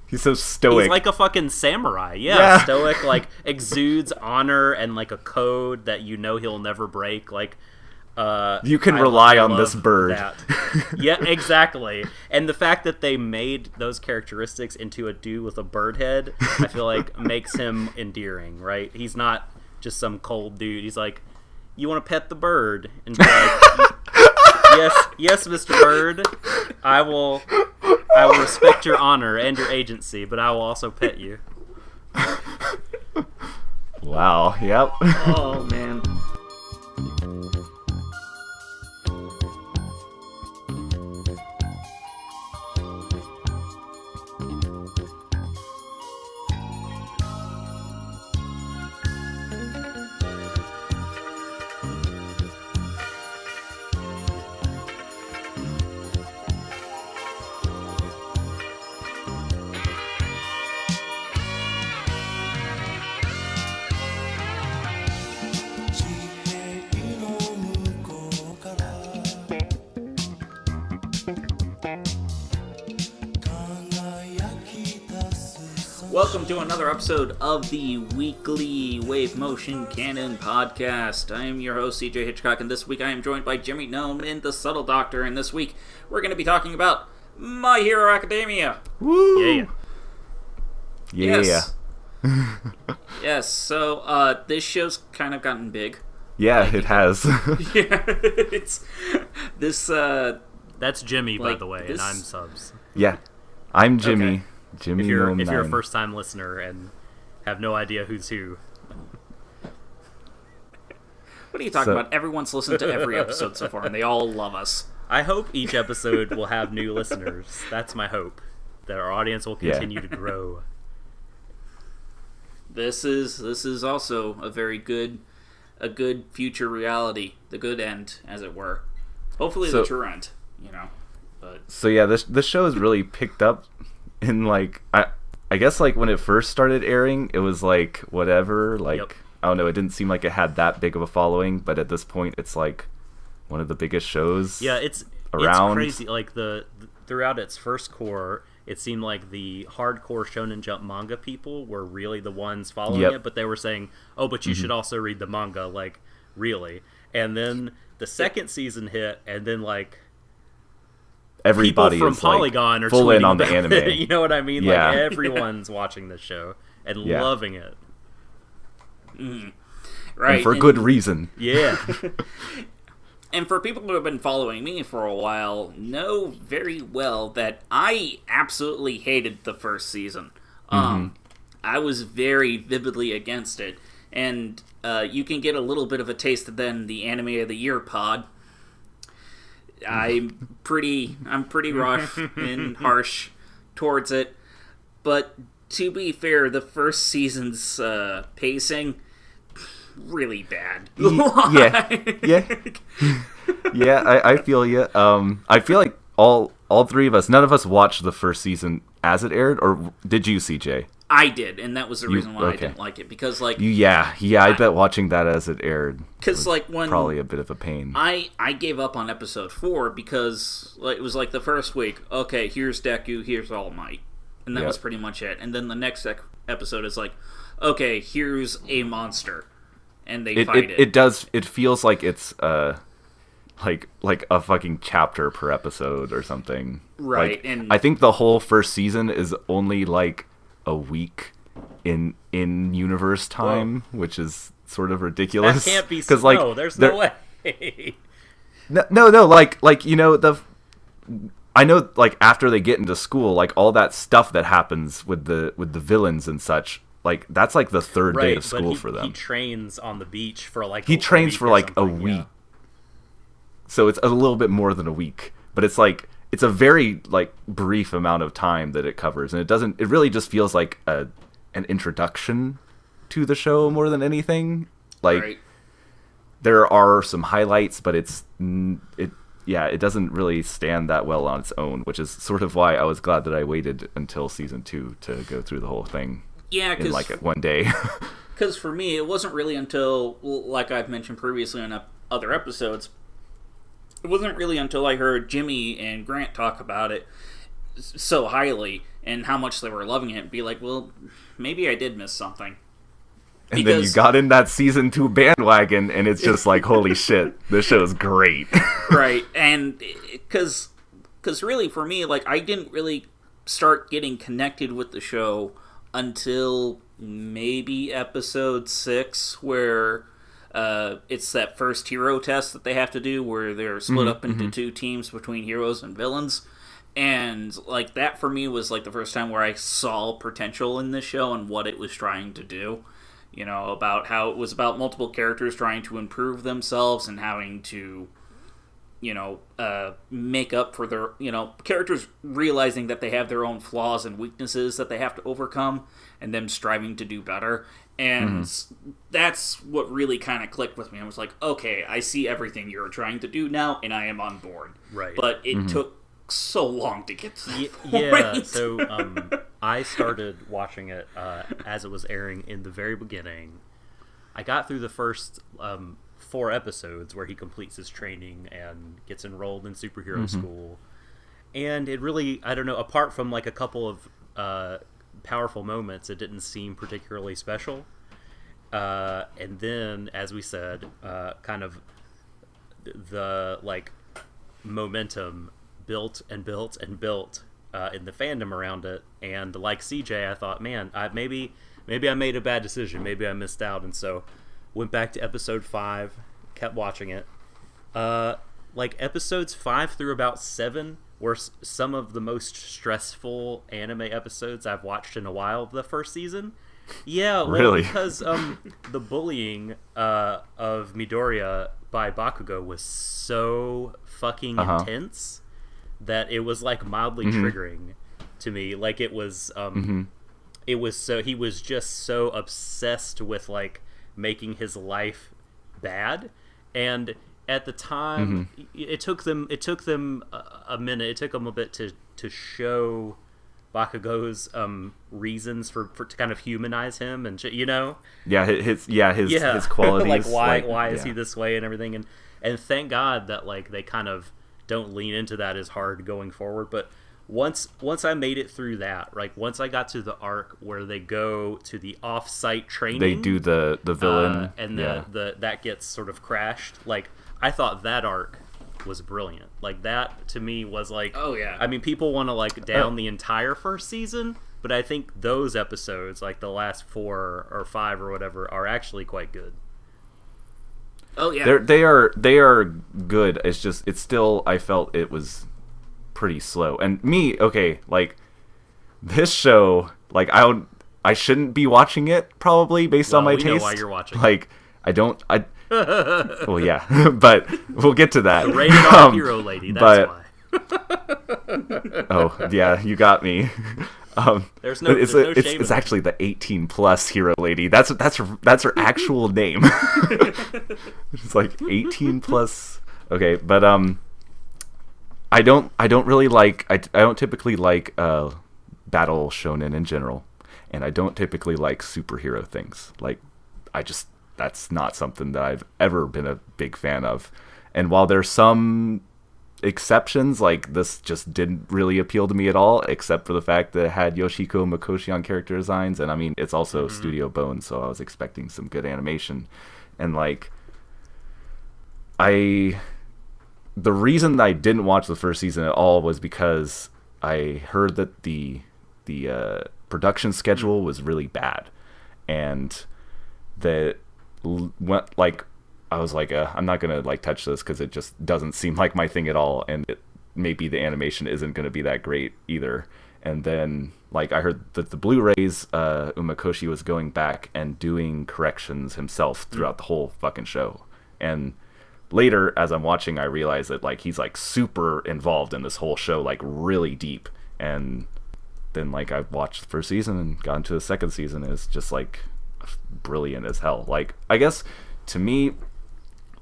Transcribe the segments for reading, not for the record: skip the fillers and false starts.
He's so stoic. He's like a fucking samurai. Yeah, stoic, like exudes honor and like a code that you know he'll never break. Like you can rely on this bird. Yeah, exactly. And the fact that they made those characteristics into a dude with a bird head, I feel like makes him endearing, right? He's not just some cold dude. He's like, you want to pet the bird? And be like, yes, Mr. Bird, I will respect your honor and your agency, but I will also pet you. Wow, yep. Oh, man. Welcome to another episode of the weekly Wave Motion Canon podcast. I am your host, CJ Hitchcock, and this week I am joined by Jimmy Gnome and the Subtle Doctor, and this week we're going to be talking about My Hero Academia. Woo! Yeah. Yes. Yes, so this show's kind of gotten big. Yeah, it has. Yeah, it's this, That's Jimmy, by like, the way, this- and I'm Subs. Yeah. I'm Jimmy. Okay. Jimmy If you're Gnome a 9. first-time listener and have no idea who's who, What are you talking So- about? Everyone's listened to every episode so far, and they all love us. I hope each episode will have new listeners. That's my hope, that our audience will continue to grow. This is also a very good future reality, the good end, as it were. Hopefully the So- true end, you know. But So yeah, this show has really picked up in like I guess like when it first started airing, it was like whatever, like Yep. I don't know, it didn't seem like it had that big of a following, but at this point it's like one of the biggest shows. Yeah, it's Around. crazy. Like throughout its first core, it seemed like the hardcore Shonen Jump manga people were really the ones following Yep. it, but they were saying, "Oh, but you should also read the manga." Like, really? And then the second season hit, and then like Everybody people from is like, Polygon are full tweeting in on the about anime. it, you know what I mean? Yeah. Like everyone's watching this show and Yeah. loving it. right, And for good reason. Yeah. And for people who have been following me for a while, know very well that I absolutely hated the first season. I was very vividly against it, and you can get a little bit of a taste then the Anime of the Year pod. I'm pretty rough and harsh towards it, but to be fair, the first season's pacing really bad. Yeah, I feel you. I feel like all three of us, none of us watched the first season as it aired, or did you, CJ? I did, and that was the reason why I okay. didn't like it, because like I bet watching that as it aired because was like when probably a bit of a pain. I gave up on episode 4 because like, it was like the first week, okay, here's Deku, here's All Might, and that Yep. was pretty much it. And then the next episode is like, okay, here's a monster, and they fight it. It feels like it's like a fucking chapter per episode or something. Right, Like, and- I think the whole first season is only like a week in universe time, which is sort of ridiculous. That can't be because like no, there's there- no way. no like you know I know like after they get into school, like all that stuff that happens with the villains and such, like that's like the third day Right, of but school he, for them. he trains on the beach for like He trains week for or like a something, week. yeah. So it's a little bit more than a week, but it's like it's a very like brief amount of time that it covers, and it really just feels like an introduction to the show more than anything. Like right. there are some highlights, but it doesn't really stand that well on its own, which is sort of why I was glad that I waited until season 2 to go through the whole thing Yeah, in like one day. because for me, it wasn't really until, like I've mentioned previously on other episodes, it wasn't really until I heard Jimmy and Grant talk about it so highly and how much they were loving it, be like, well, maybe I did miss something. And then you got in that season 2 bandwagon, and it's just like, holy shit, this show's great. Right, and because really for me, like, I didn't really start getting connected with the show until maybe episode 6, where it's that first hero test that they have to do, where they're split up into 2 teams between heroes and villains. And, like, that for me was, like, the first time where I saw potential in this show and what it was trying to do. You know, about how it was about multiple characters trying to improve themselves and having to, you know, make up for their, you know, characters realizing that they have their own flaws and weaknesses that they have to overcome, and them striving to do better. And that's what really kind of clicked with me. I was like, okay, I see everything you're trying to do now, and I am on board. Right. But it took so long to get to that Yeah, point. so I started watching it as it was airing in the very beginning. I got through the first 4 episodes where he completes his training and gets enrolled in superhero school. And it really, I don't know, apart from like a couple of powerful moments, it didn't seem particularly special. And then, as we said, kind of the like momentum built and built and built in the fandom around it, and like CJ, I thought, man, maybe I made a bad decision, maybe I missed out, and so went back to episode 5, kept watching it. Like episodes 5 through about 7 were some of the most stressful anime episodes I've watched in a while of the first season. Yeah, well, really? Because the bullying of Midoriya by Bakugo was so fucking intense that it was like mildly triggering to me. Like it was it was so, he was just so obsessed with like making his life bad, and at the time it took them a minute, it took them a bit to show Bakugo's reasons for to kind of humanize him, and you know, his qualities, like why is he this way and everything, and thank God that like they kind of don't lean into that as hard going forward. But once I made it through that, like once I got to the arc where they go to the off-site training, they do the villain, and the that gets sort of crashed. Like I thought that arc was brilliant. Like that to me was like, oh yeah. I mean, people want to like down the entire first season, but I think those episodes, like the last 4 or 5 or whatever, are actually quite good. Oh yeah, they are good. It's just it's still, I felt it was pretty slow. And me, okay, like this show, like I shouldn't be watching it probably based on my taste. We know why you're watching. Like well, yeah, but we'll get to that. The rated R hero lady. That's why. Oh yeah, you got me. There's no shame. It's actually the 18+ hero lady. That's her actual name. It's like 18+. Okay, but I don't really like. I don't typically like battle shonen in general, and I don't typically like superhero things. Like that's not something that I've ever been a big fan of. And while there's some exceptions, like this just didn't really appeal to me at all, except for the fact that it had Yoshiko Makoshi on character designs, and I mean it's also Studio Bone, so I was expecting some good animation. And like the reason that I didn't watch the first season at all was because I heard that the production schedule was really bad, and that went like I was like, I'm not gonna like touch this because it just doesn't seem like my thing at all, and maybe the animation isn't gonna be that great either. And then like I heard that the Blu-rays, Umakoshi was going back and doing corrections himself throughout the whole fucking show. And later, as I'm watching, I realize that like he's like super involved in this whole show, like really deep. And then like I watched the first season and got into the second season, and it's just like brilliant as hell. Like I guess to me,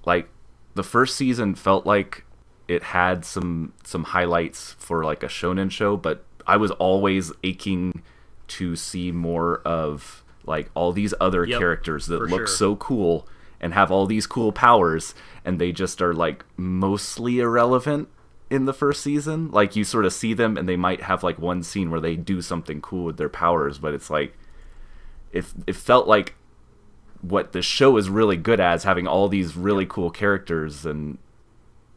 like the first season felt like it had some highlights for like a shonen show, but I was always aching to see more of like all these other characters that look so cool and have all these cool powers, and they just are like mostly irrelevant in the first season. Like, you sort of see them and they might have like one scene where they do something cool with their powers, but it's like it felt like what the show is really good at is having all these really cool characters, and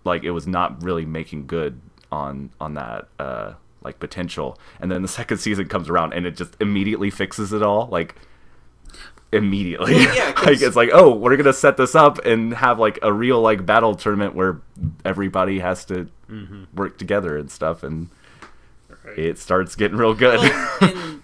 like it was not really making good on that like potential. And then the second season comes around and it just immediately fixes it all, like immediately. Well, yeah, like it's like, oh, we're gonna set this up and have like a real like battle tournament where everybody has to work together and stuff, and it starts getting real good. Well, and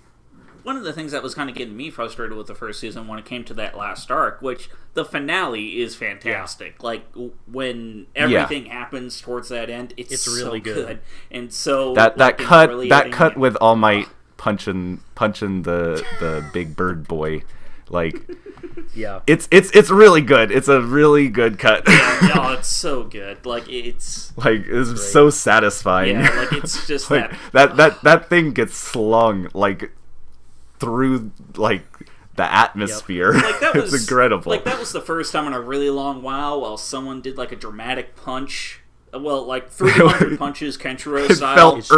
one of the things that was kind of getting me frustrated with the first season when it came to that last arc, which the finale is fantastic. Yeah. Like when everything happens towards that end, it's really so good. And so that cut with All Might punching the big bird boy, like it's really good. It's a really good cut. Yeah, no, it's so good. Like it's so satisfying. Yeah, like it's just like, that thing gets slung like through like the atmosphere. Like that was it's incredible. Like that was the first time in a really long while someone did like a dramatic punch. Well, like 300 punches Kenshiro style. It felt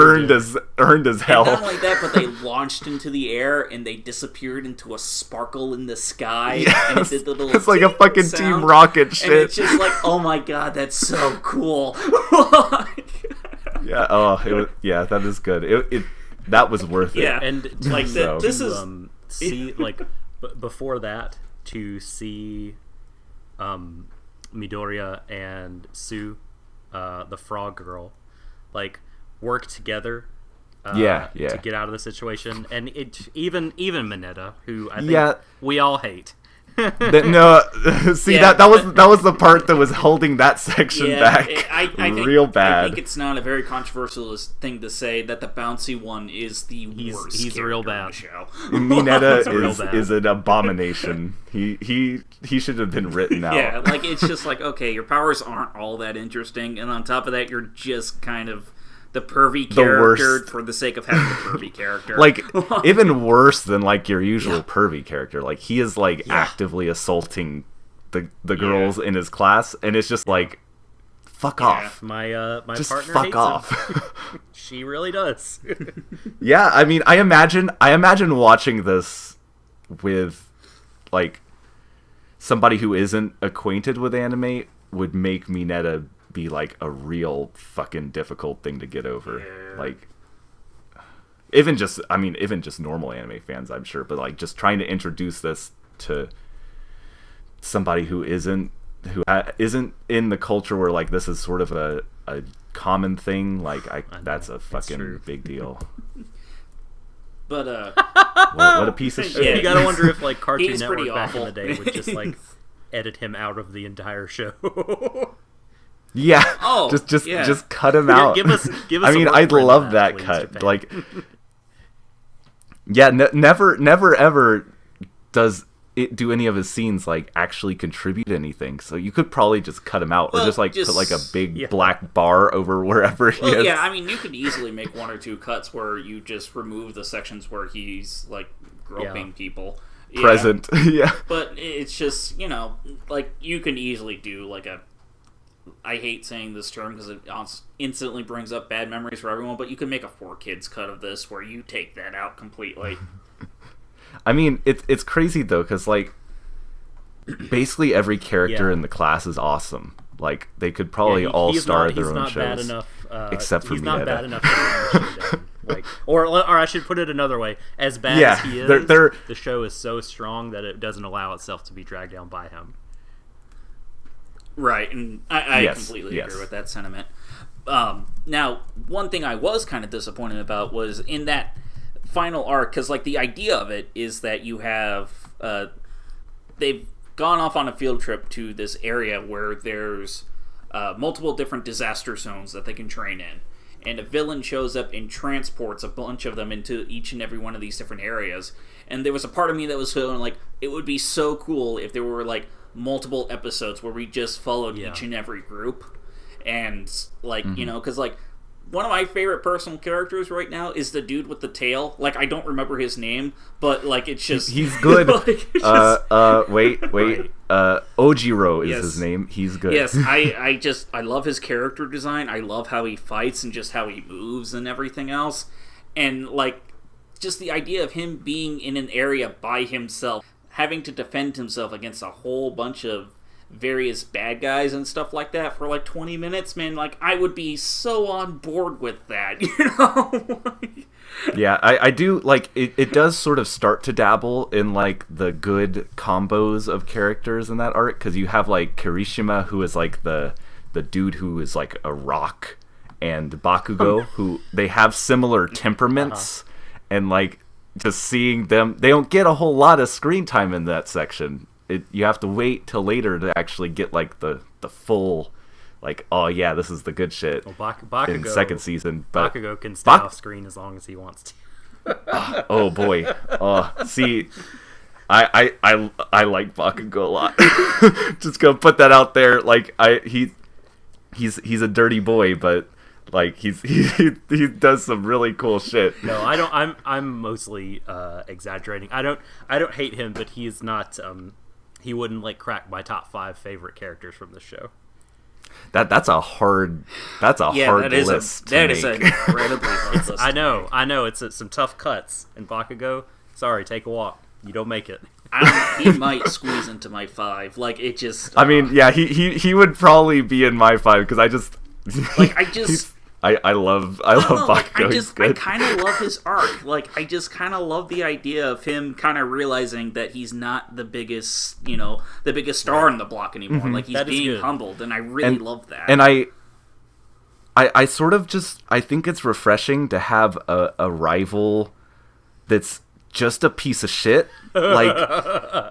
earned as hell. And not only that, but they launched into the air and they disappeared into a sparkle in the sky. Yes. And it did the little it's like a fucking sound. Team Rocket shit. And it's just like, oh my god, that's so cool. Yeah. Oh, that is good. It that was worth it. Yeah. And like so, this is see like before that to see Midoriya and Sue, the frog girl, like work together to get out of the situation, and even Mineta, who I think we all hate. That was the part that was holding that section back real bad. I think it's not a very controversial thing to say that the bouncy one is the worst. He's real bad. In the show. Mineta is an abomination. He should have been written out. Yeah, like it's just like, okay, your powers aren't all that interesting, and on top of that, you're just kind of the pervy character for the sake of having the pervy character. Like, even worse than like your usual pervy character. Like, he is like actively assaulting the girls in his class, and it's just like, fuck off. My just partner fuck hates off. him. She really does. Yeah, I mean, I imagine watching this with like somebody who isn't acquainted with anime would make Mineta be like a real fucking difficult thing to get over. Like, even just normal anime fans, I'm sure, but like just trying to introduce this to somebody who isn't in the culture where like this is sort of a common thing, like that's a fucking big deal. But what a piece of shit. Yeah, you gotta wonder if like Cartoon He's Network pretty back in awful. the day would just like edit him out of the entire show. Yeah. Oh, just cut him out. Give us. I mean, I'd love that please, cut. Japan. Like, yeah, never ever does it do any of his scenes like actually contribute anything. So you could probably just cut him out, or just put like a big black bar over wherever he is. Yeah, I mean, you could easily make one or two cuts where you just remove the sections where he's like groping people. Present. Yeah. But it's just, like you can easily do like a. I hate saying this term because it instantly brings up bad memories for everyone, but you can make a 4Kids cut of this where you take that out completely. I mean, it's crazy though, because like basically every character in the class is awesome. Like, they could probably all star their own shows. Bad enough, except for he's Mineta. not bad enough to bring the show down. Like, or I should put it another way: as bad as he is, the show is so strong that it doesn't allow itself to be dragged down by him. Right, and I completely agree with that sentiment. Now, one thing I was kind of disappointed about was in that final arc, because like the idea of it is that you have they've gone off on a field trip to this area where there's multiple different disaster zones that they can train in, and a villain shows up and transports a bunch of them into each and every one of these different areas. And there was a part of me that was feeling like it would be so cool if there were like multiple episodes where we just followed each and every group, and like because like one of my favorite personal characters right now is the dude with the tail. Like, I don't remember his name, but like it's just He's good. like, it's just- Wait. Right. Ojiro is Yes. his name. He's good. Yes, I love his character design. I love how he fights and just how he moves and everything else. And like just the idea of him being in an area by himself, having to defend himself against a whole bunch of various bad guys and stuff like that for like 20 minutes, man, like I would be so on board with that, you know? Yeah, I do like it does sort of start to dabble in like the good combos of characters in that arc, because you have like Kirishima, who is like the dude who is like a rock, and Bakugo, who they have similar temperaments, and like just seeing them, they don't get a whole lot of screen time in that section. You have to wait till later to actually get like the full, like, oh yeah, this is the good shit Well, Bakugo, in second season. But Bakugo can stay off screen as long as he wants to. oh boy, see, I like Bakugo a lot. Just gonna put that out there. Like he's a dirty boy, but like he does some really cool shit. No, I don't. I'm mostly exaggerating. I don't hate him, but he is not. He wouldn't like crack my top 5 favorite characters from the show. That's a hard hard list. That to is make. an incredibly hard list. I know. It's some tough cuts in Bakugo. Sorry, take a walk. You don't make it. He might squeeze into my 5. Like it just. I mean, yeah, he would probably be in my 5 because I just Like I just. I love I don't know, Bakugo. like, I He's good. kind of love his arc. Like, I just kind of love the idea of him kind of realizing that he's not the biggest star in the block anymore. Like, he's That is being good. humbled, and I really love that. And I sort of just, I think it's refreshing to have a rival that's just a piece of shit. Like,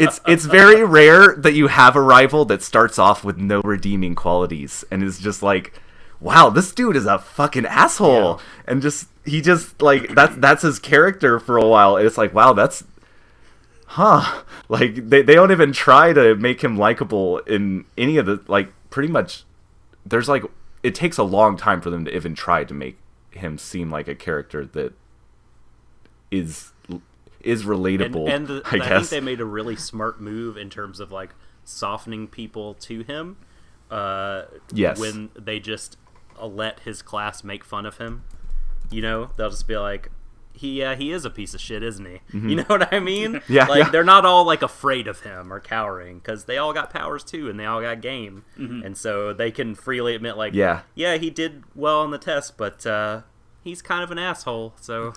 it's very rare that you have a rival that starts off with no redeeming qualities and is just like, wow, this dude is a fucking asshole. Yeah. And he just like, that's his character for a while. And it's like, wow, that's, like they don't even try to make him likable in any of the, like, pretty much there's like, it takes a long time for them to even try to make him seem like a character that is relatable. And I think guess they made a really smart move in terms of like softening people to him. Yes. When they just let his class make fun of him, you know, they'll just be like, he is a piece of shit, isn't he? Mm-hmm. You know what I mean? Yeah, like yeah. they're not all like afraid of him or cowering, because they all got powers too, and they all got game, and so they can freely admit like, Yeah. he did well on the test, but he's kind of an asshole. So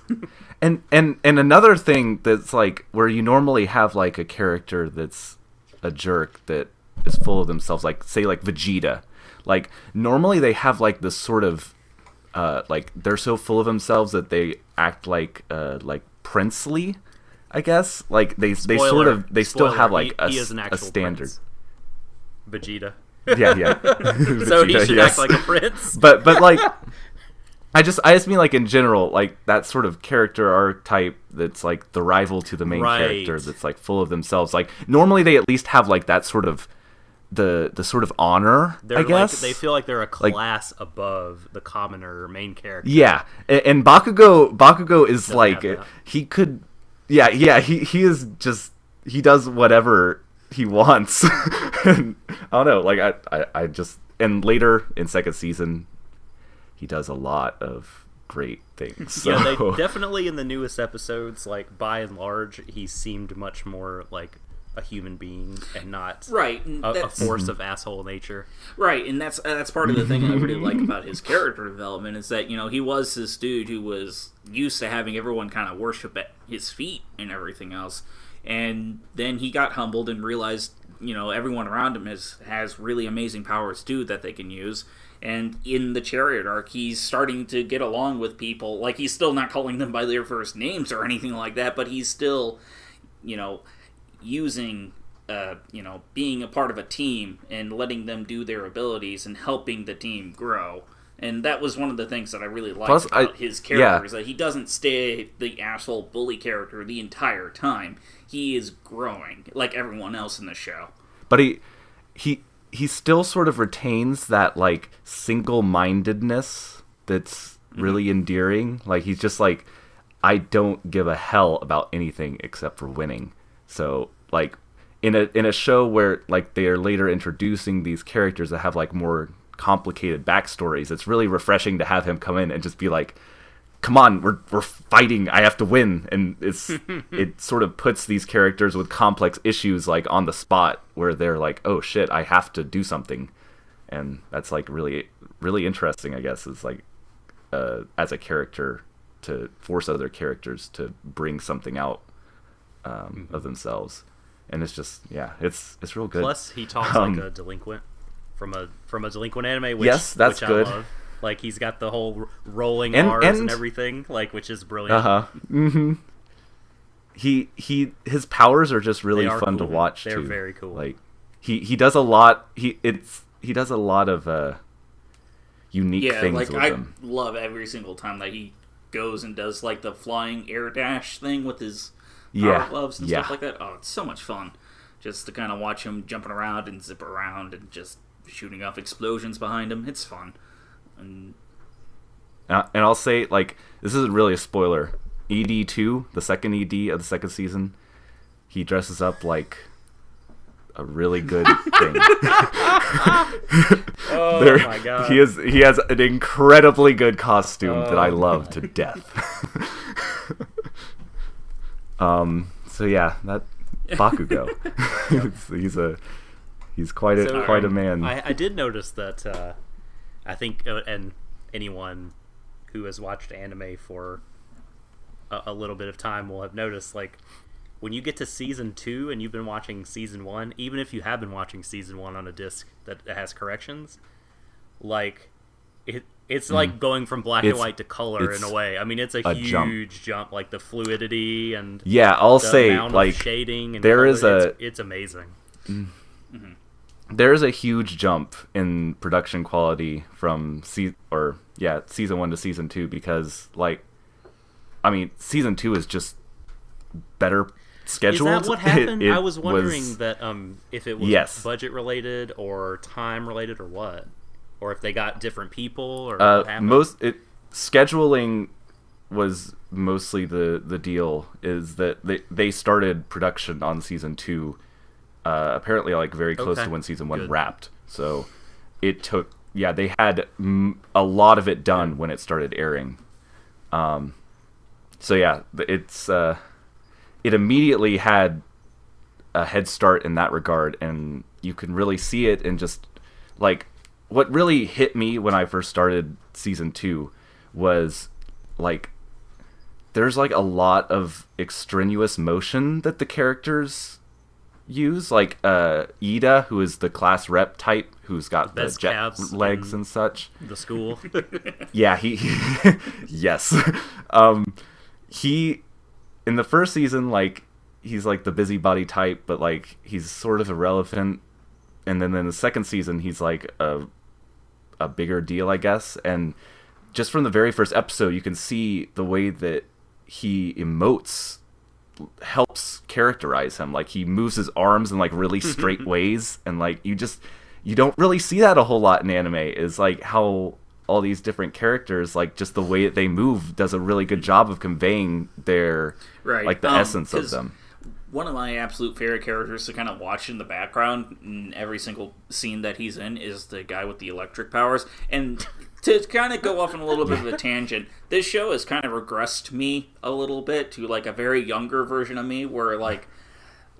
And another thing that's like where you normally have like a character that's a jerk that is full of themselves, like say like Vegeta. Like normally they have like this sort of like they're so full of themselves that they act like princely, I guess. Like they still Spoiler, have like he is an a actual standard. prince. Vegeta. Yeah. So he Vegeta, should yes. act like a prince. But like I just mean like in general, like that sort of character archetype that's like the rival to the main Right. character that's like full of themselves. Like normally they at least have like that sort of the sort of honor, They're I guess. like, they feel like they're a class above the commoner main character. Yeah. And Bakugo is like have that. he could he is just he does whatever he wants. And, I don't know, like I just, and later in second season he does a lot of great things. So. Yeah, they definitely in the newest episodes, like by and large, he seemed much more like a human being and not right, and a that's force of asshole nature. right, and that's part of the thing I really like about his character development is that, you know, he was this dude who was used to having everyone kind of worship at his feet and everything else, and then he got humbled and realized, you know, everyone around him has really amazing powers too that they can use. And in the Chariot arc, he's starting to get along with people. Like, he's still not calling them by their first names or anything like that, but he's still, you know, using, you know, being a part of a team and letting them do their abilities and helping the team grow. And that was one of the things that I really liked Plus, about his character, is that he doesn't stay the asshole bully character the entire time. He is growing, like everyone else in the show. But he still sort of retains that like single-mindedness that's really endearing. Like he's just like, I don't give a hell about anything except for winning. So like in a show where like they are later introducing these characters that have like more complicated backstories, it's really refreshing to have him come in and just be like, come on, we're fighting, I have to win. And it sort of puts these characters with complex issues like on the spot where they're like, oh shit, I have to do something. And that's like really, really interesting, I guess, is like as a character to force other characters to bring something out of themselves. And it's just, yeah, it's real good. Plus, he talks like a delinquent from a delinquent anime, which, yes, that's which good. I love. Like he's got the whole rolling R's and everything, like, which is brilliant. Mm-hmm. His powers are just really They are fun to cool. watch. They're too. very cool. Like he does a lot. He does a lot of unique things like with I them. love every single time that he goes and does like the flying air dash thing with his power gloves and stuff like that. Oh, it's so much fun just to kind of watch him jumping around and zip around and just shooting off explosions behind him. It's fun. And I'll say, like, this isn't really a spoiler. ED2, the second ED of the second season, he dresses up like a really good thing. Oh my god! He has an incredibly good costume that I love to death. So yeah, that Bakugo. he's quite a man. I did notice that. I think, and anyone who has watched anime for a little bit of time will have noticed, like, when you get to season 2 and you've been watching season 1, even if you have been watching season 1 on a disc that has corrections, like, it's like going from black and white to color in a way. I mean, it's a huge jump, like the fluidity and I'll the say, amount like, of shading and there color, is it's amazing. There is a huge jump in production quality from season 1 to season 2 because, like, I mean, season 2 is just better scheduled. Is that what happened? I was wondering that if it was budget related or time related or what, or if they got different people or what happened. Scheduling was mostly the deal. Is that they started production on season 2. Apparently, like, very close to when season 1 wrapped. So it took, they had a lot of it done when it started airing. So yeah, it immediately had a head start in that regard, and you can really see it in just, like, what really hit me when I first started season 2 was, like, there's, like, a lot of extraneous motion that the characters use, like Ida, who is the class rep type, who's got the jet legs and such. The school. Yeah, he yes. He in the first season, like, he's like the busybody type, but like he's sort of irrelevant. And then in the second season, he's like a bigger deal, I guess. And just from the very first episode, you can see the way that he emotes helps characterize him. Like, he moves his arms in like really straight ways, and like you don't really see that a whole lot in anime, is like how all these different characters, like, just the way that they move does a really good job of conveying their like the essence of them. One of my absolute favorite characters to kind of watch in the background in every single scene that he's in is the guy with the electric powers. And to kind of go off on a little bit of a tangent, this show has kind of regressed me a little bit to, like, a very younger version of me, where, like,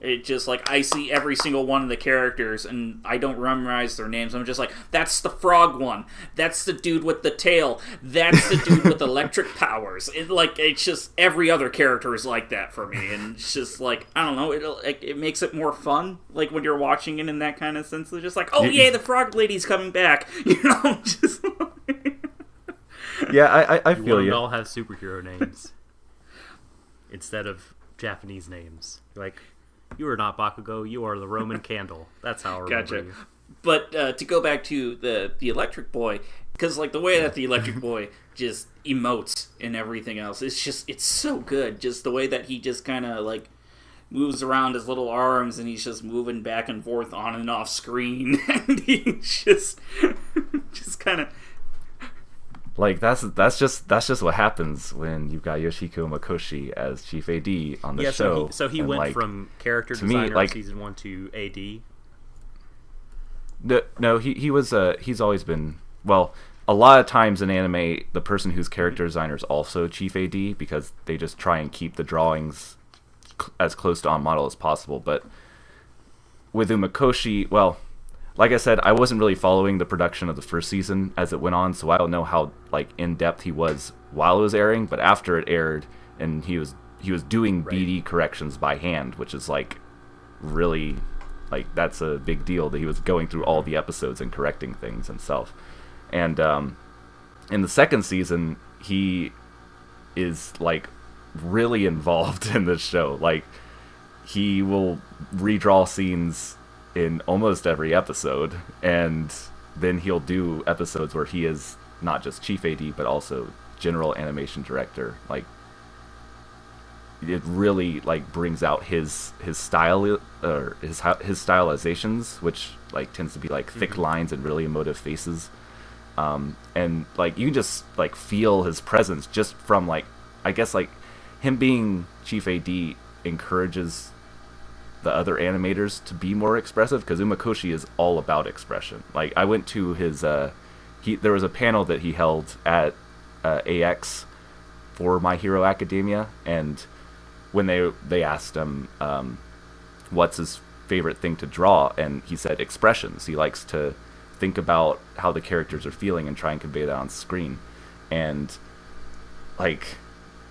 it just, like, I see every single one of the characters and I don't memorize their names. I'm just like, that's the frog one. That's the dude with the tail. That's the dude with electric powers. It's just every other character is like that for me. And it's just like, I don't know, it makes it more fun, like, when you're watching it in that kind of sense. It's just like, oh yeah, the frog lady's coming back. You know, just yeah, I feel you. All have superhero names instead of Japanese names. Like, you are not Bakugo, you are the Roman candle. That's how I remember you. But to go back to the electric boy, because, like, the way that the electric boy just emotes and everything else, it's so good. Just the way that he just kind of, like, moves around his little arms, and he's just moving back and forth on and off screen, and he's just kind of Like that's just what happens when you've got Yoshiko Makoshi as chief AD on the show. So he and, went like, from character to me, designer like, of season 1 to AD. No, he was he's always been, well, a lot of times in anime the person who's character designer is also chief AD because they just try and keep the drawings as close to on model as possible. But with Umakoshi, well, like I said, I wasn't really following the production of the first season as it went on, so I don't know how like in depth he was while it was airing. But after it aired, and he was doing BD corrections by hand, which is like really, like, that's a big deal that he was going through all the episodes and correcting things himself. And in the second season, he is like really involved in this show. Like, he will redraw scenes in almost every episode, and then he'll do episodes where he is not just chief AD but also general animation director. Like, it really like brings out his style, or his stylizations, which like tends to be like thick lines and really emotive faces, and like you can just like feel his presence just from, like, I guess like him being chief AD encourages the other animators to be more expressive, because Umakoshi is all about expression. Like, I went to his there was a panel that he held at AX for My Hero Academia, and when they asked him what's his favorite thing to draw, and he said expressions. He likes to think about how the characters are feeling and try and convey that on screen. And like,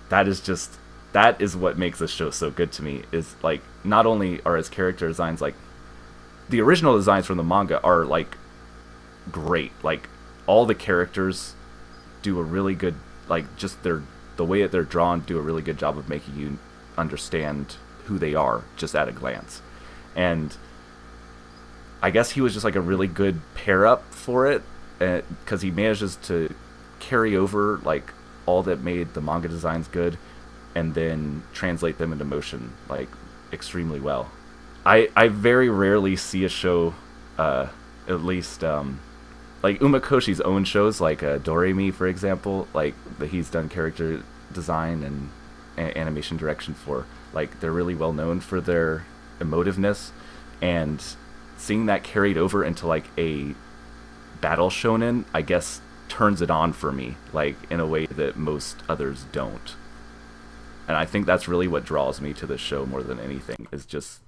that is what makes this show so good to me, is like, not only are his character designs, like, the original designs from the manga are like great. Like, all the characters do a really good, like, just the way that they're drawn do a really good job of making you understand who they are just at a glance. And I guess he was just like a really good pair up for it, because he manages to carry over like all that made the manga designs good and then translate them into motion like extremely well. I very rarely see a show, at least like Umakoshi's own shows, like Doremi, for example, like that he's done character design and animation direction for. Like, they're really well known for their emotiveness, and seeing that carried over into like a battle shonen, I guess, turns it on for me, like in a way that most others don't. And I think that's really what draws me to this show more than anything, is just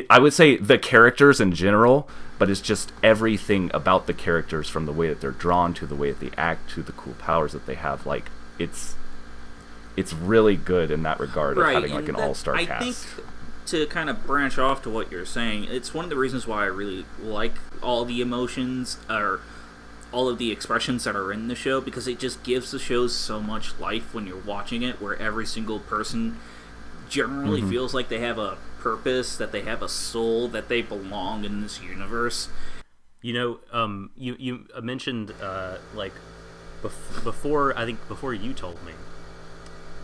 I would say the characters in general, but it's just everything about the characters, from the way that they're drawn to the way that they act to the cool powers that they have. Like, it's really good in that regard, of having like an all-star cast. I think, to kind of branch off to what you're saying, it's one of the reasons why I really like all the emotions, or all of the expressions that are in the show, because it just gives the show so much life when you're watching it, where every single person generally feels like they have a purpose, that they have a soul, that they belong in this universe. You know, you mentioned like before you told me,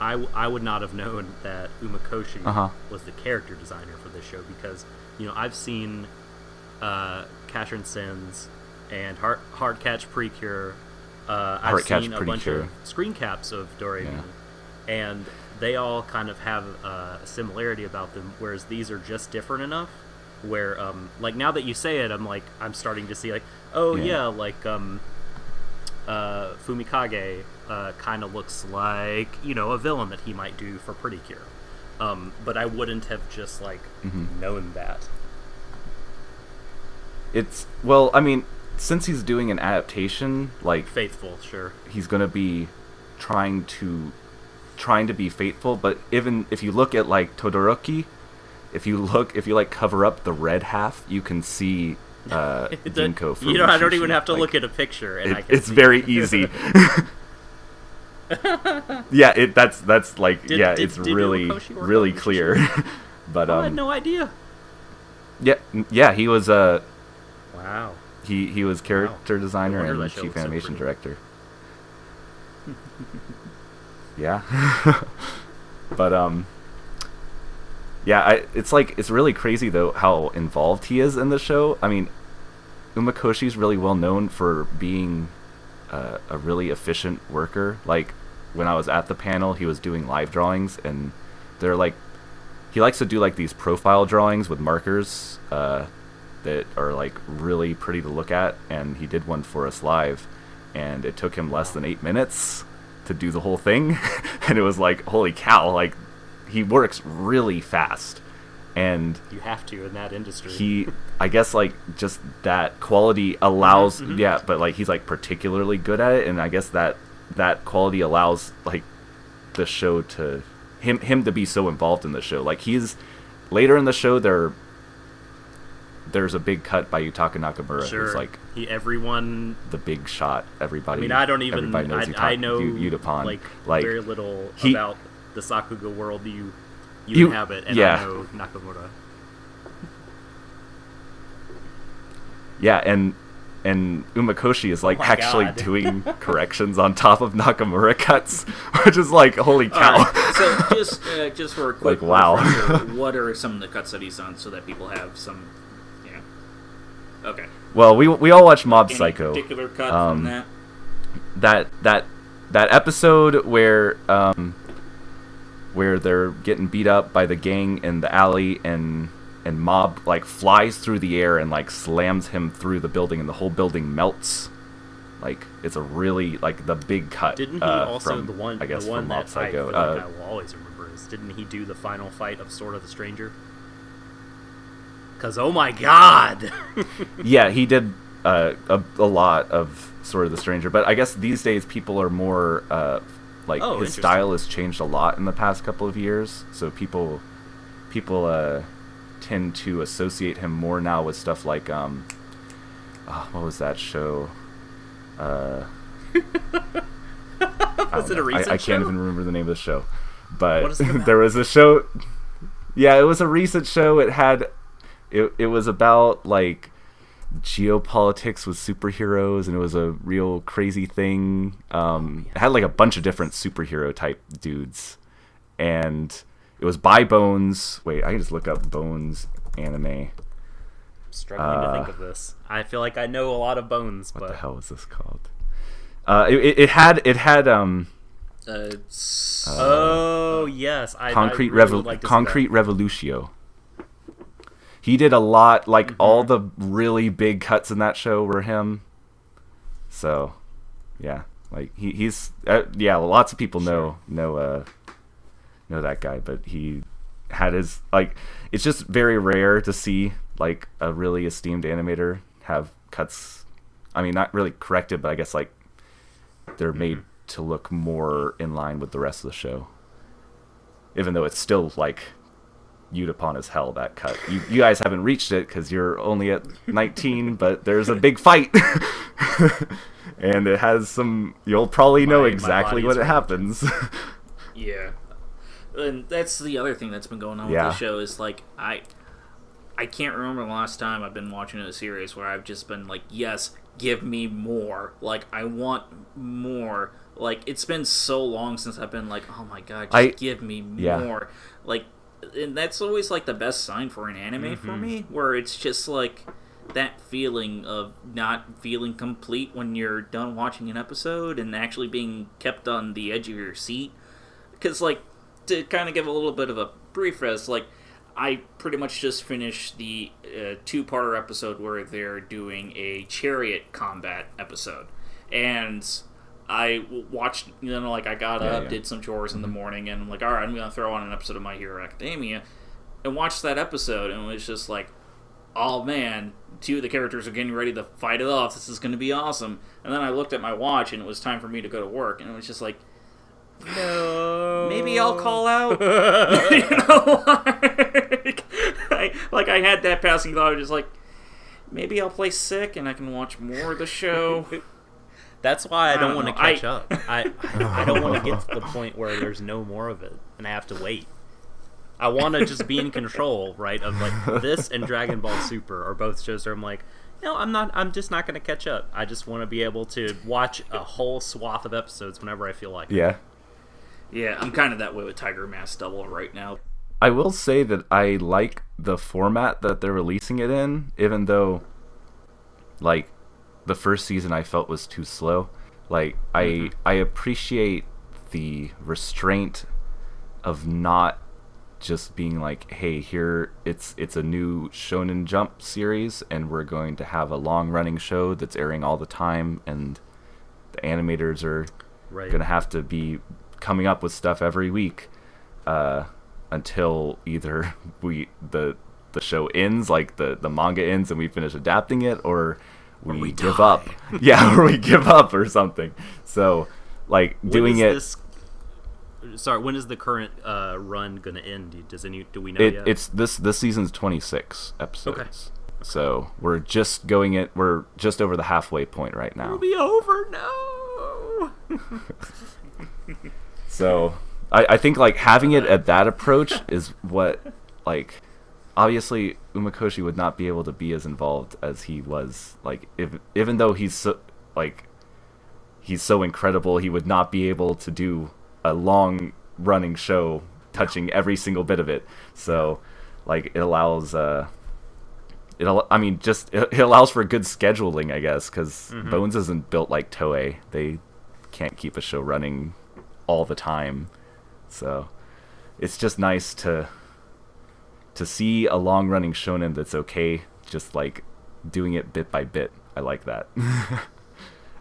I would not have known that Umakoshi was the character designer for this show, because, you know, I've seen Cashin Sins and Hard Catch Precure. I've seen a bunch of screen caps of Doremi, and they all kind of have a similarity about them, whereas these are just different enough where, like, now that you say it, I'm starting to see, like, like Fumikage kind of looks like, you know, a villain that he might do for Pretty Cure. But I wouldn't have just, like, known that. It's, well, I mean, since he's doing an adaptation, like, faithful, sure, he's gonna be trying to be faithful. But even if you look at like Todoroki, if you like cover up the red half, you can see Ginko. You know, I don't even have to look at a picture, and it's very easy. Yeah, that's like it's really clear. But I had no idea. Yeah, he was wow. He was character designer and chief animation director. Yeah. But it's really crazy though how involved he is in the show. I mean, Umakoshi's really well known for being a really efficient worker. Like when I was at the panel, he was doing live drawings, and they're like, he likes to do like these profile drawings with markers that are like really pretty to look at, and he did one for us live, and it took him less than 8 minutes to do the whole thing. And it was like, holy cow, like he works really fast. And you have to in that industry. He, I guess, like, just that quality allows, yeah, but like he's like particularly good at it, and I guess that quality allows like the show to him to be so involved in the show. Like he's later in the show there's a big cut by Yutaka Nakamura, who's like everyone, the big shot. Everybody. I mean, I don't even. Everybody knows I know Yutapon. Like very little about the Sakuga world you inhabit, and I know Nakamura. Yeah, and Umakoshi is like actually doing corrections on top of Nakamura cuts, which is like, holy cow. Right. So just for a quick like, wow. What are some of the cuts that he's done so that people have some, okay. Well, we all watch Mob Psycho. Particular cut from that? That episode where they're getting beat up by the gang in the alley, and Mob like flies through the air and like slams him through the building, and the whole building melts. Like it's a really like the big cut. Didn't he also from, the one I guess, the one from Mob that Psycho. I feel like I will always remember is, didn't he do the final fight of Sword of the Stranger? Because oh my god. Yeah, he did a lot of Sword of the Stranger, but I guess these days people are more his style has changed a lot in the past couple of years, so people tend to associate him more now with stuff like what was that show? Was it a recent I show? can't even remember the name of the show, but what is it about? There was a show. Yeah, it was a recent show. It was about like geopolitics with superheroes, and it was a real crazy thing. It had like a bunch of different superhero type dudes, and it was by Bones. Wait, I can just look up Bones anime. Struggling to think of this. I feel like I know a lot of Bones, what but the hell is this called? It had oh yes, Concrete I really would like to see Concrete Revolutio. He did a lot, like all the really big cuts in that show were him. So, yeah, like he's lots of people know that guy, but he had his like. It's just very rare to see like a really esteemed animator have cuts. I mean, not really corrected, but I guess like they're made to look more in line with the rest of the show, even though it's still like Yutapon as hell, that cut. You guys haven't reached it because you're only at 19, but there's a big fight. And it has some, you'll probably know exactly what it happens. Yeah. And that's the other thing that's been going on with the show is like, I can't remember the last time I've been watching a series where I've just been like, yes, give me more. Like, I want more. Like, it's been so long since I've been like, oh my god, just give me more. Like, and that's always like the best sign for an anime for me, where it's just like that feeling of not feeling complete when you're done watching an episode and actually being kept on the edge of your seat. Because, like, to kind of give a little bit of a brief rest, like, I pretty much just finished the two-parter episode where they're doing a chariot combat episode. And I watched, like, I got up, did some chores in the morning, and I'm like, alright, I'm going to throw on an episode of My Hero Academia, and watched that episode, and it was just like, oh man, two of the characters are getting ready to fight it off, this is going to be awesome. And then I looked at my watch, and it was time for me to go to work, and it was just like, no, maybe I'll call out. I had that passing thought, I was just like, maybe I'll play sick, and I can watch more of the show. That's why I don't want to catch up. I don't want to get to the point where there's no more of it and I have to wait. I want to just be in control, right? Of like this and Dragon Ball Super are both shows where I'm like, no, I'm just not going to catch up. I just want to be able to watch a whole swath of episodes whenever I feel like it. Yeah, I'm kind of that way with Tiger Mask Double right now. I will say that I like the format that they're releasing it in, even though like the first season I felt was too slow. Like I appreciate the restraint of not just being like, hey, here it's a new Shonen Jump series and we're going to have a long running show that's airing all the time, and the animators are going to have to be coming up with stuff every week until either the show ends, like the manga ends and we finish adapting it, or we give up. Yeah, or we give up or something. So like doing it. When is the current run going to end? Do we know yet? It's this season's 26 episodes. Okay. So we're just we're just over the halfway point right now. It'll be over. No. So I think like having it at that approach is what, like, obviously Umakoshi would not be able to be as involved as he was. Like, even though he's so incredible, he would not be able to do a long running show touching every single bit of it. So like it allows it allows for good scheduling, I guess, because Bones isn't built like Toei. They can't keep a show running all the time. So it's just nice to see a long running shonen that's okay, just like doing it bit by bit. I like that.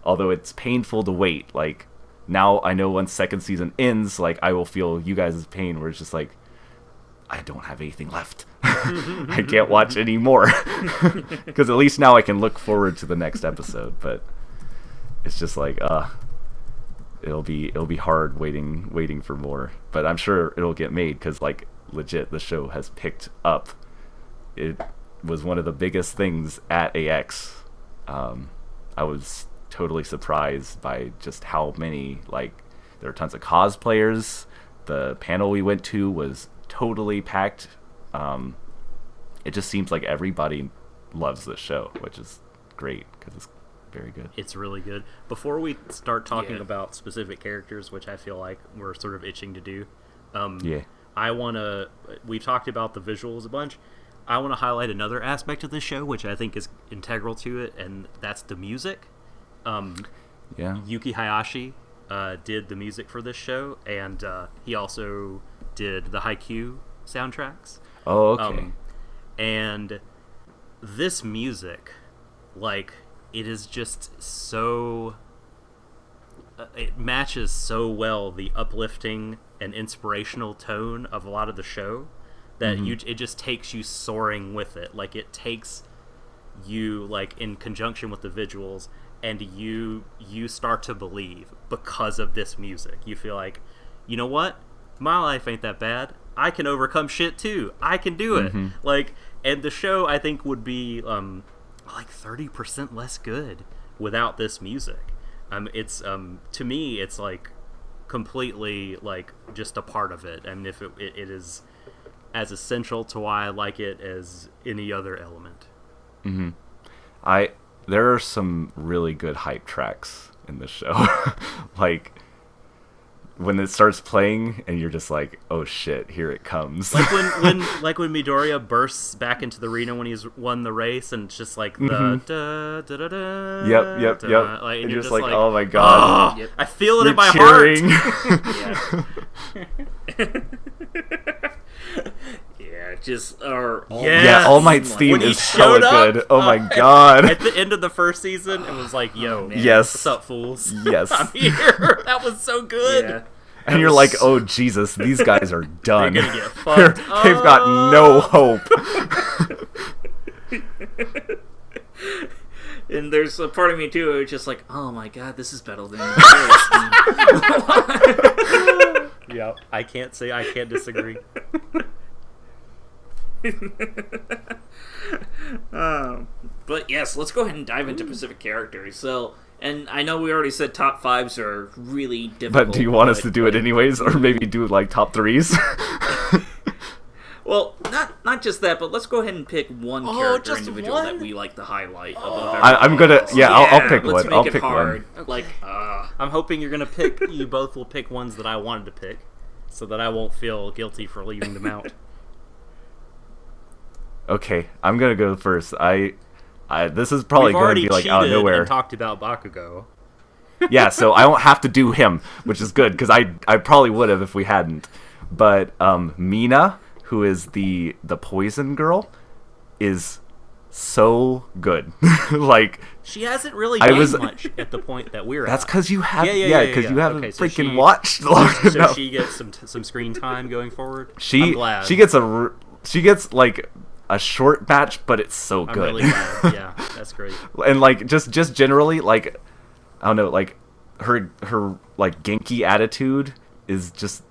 Although it's painful to wait. Like, now I know once second season ends, like, I will feel you guys' pain where it's just like, I don't have anything left. I can't watch anymore. Because at least now I can look forward to the next episode. But it's just like, it'll be hard waiting for more. But I'm sure it'll get made because, like, legit, the show has picked up. It was one of the biggest things at AX. I was totally surprised by just how many, like, there are tons of cosplayers. The panel we went to was totally packed. It just seems like everybody loves this show, which is great because it's very good. It's really good. Before we start talking about specific characters, which I feel like we're sort of itching to do, we've talked about the visuals a bunch. I want to highlight another aspect of this show, which I think is integral to it, and that's the music. Yuki Hayashi did the music for this show, and he also did the Haikyuu soundtracks. Oh, okay. And this music, like, it is just so... it matches so well the uplifting and inspirational tone of a lot of the show that it just takes you soaring with it. Like, it takes you, like, in conjunction with the visuals, and you start to believe because of this music. You feel like, you know what? My life ain't that bad. I can overcome shit too. I can do it. Like, and the show, I think, would be like 30% less good without this music. It's to me, it's like completely like just a part of it. I mean, if it is as essential to why I like it as any other element. There are some really good hype tracks in this show. Like, when it starts playing and you're just like, oh shit, here it comes. Like when Midoriya bursts back into the arena when he's won the race, and it's just like the da da da da. Yep. Like, and you're just like, oh my god. Oh, I feel it in my cheering. heart. Just All Might's theme is so good. Oh my god. At the end of the first season, it was like, yo, yes, what's up, fools? Yes. I'm here. That was so good. Yeah. And you're like, oh Jesus, these guys are done. They're gonna get fucked. They've got no hope. And there's a part of me too, it's just like, oh my god, this is better than Yep. I can't disagree. But yes, let's go ahead and dive into specific characters. So, and I know we already said top fives are really difficult. But do you want us to do it anyways, or maybe do like top threes? Well, not just that, but let's go ahead and pick one character individual that we like to highlight above everything. I'm gonna, I'll pick one. Let's make it hard. One. Like, I'm hoping you're gonna pick. You both will pick ones that I wanted to pick, so that I won't feel guilty for leaving them out. Okay, I'm gonna go first. This is probably going to be like out of nowhere. And talked about Bakugo. Yeah, so I don't have to do him, which is good because I probably would have if we hadn't. But Mina, who is the poison girl, is so good. Like, she hasn't really I done was- much at the point that we're that's at. because you have Yeah. because you haven't Okay, so freaking she- watched long So enough. she gets some screen time going forward. I'm She glad. gets like a short match, but it's so I'm good. really glad. Yeah, that's great. And like just generally, like, I don't know, like her like Genki attitude is just,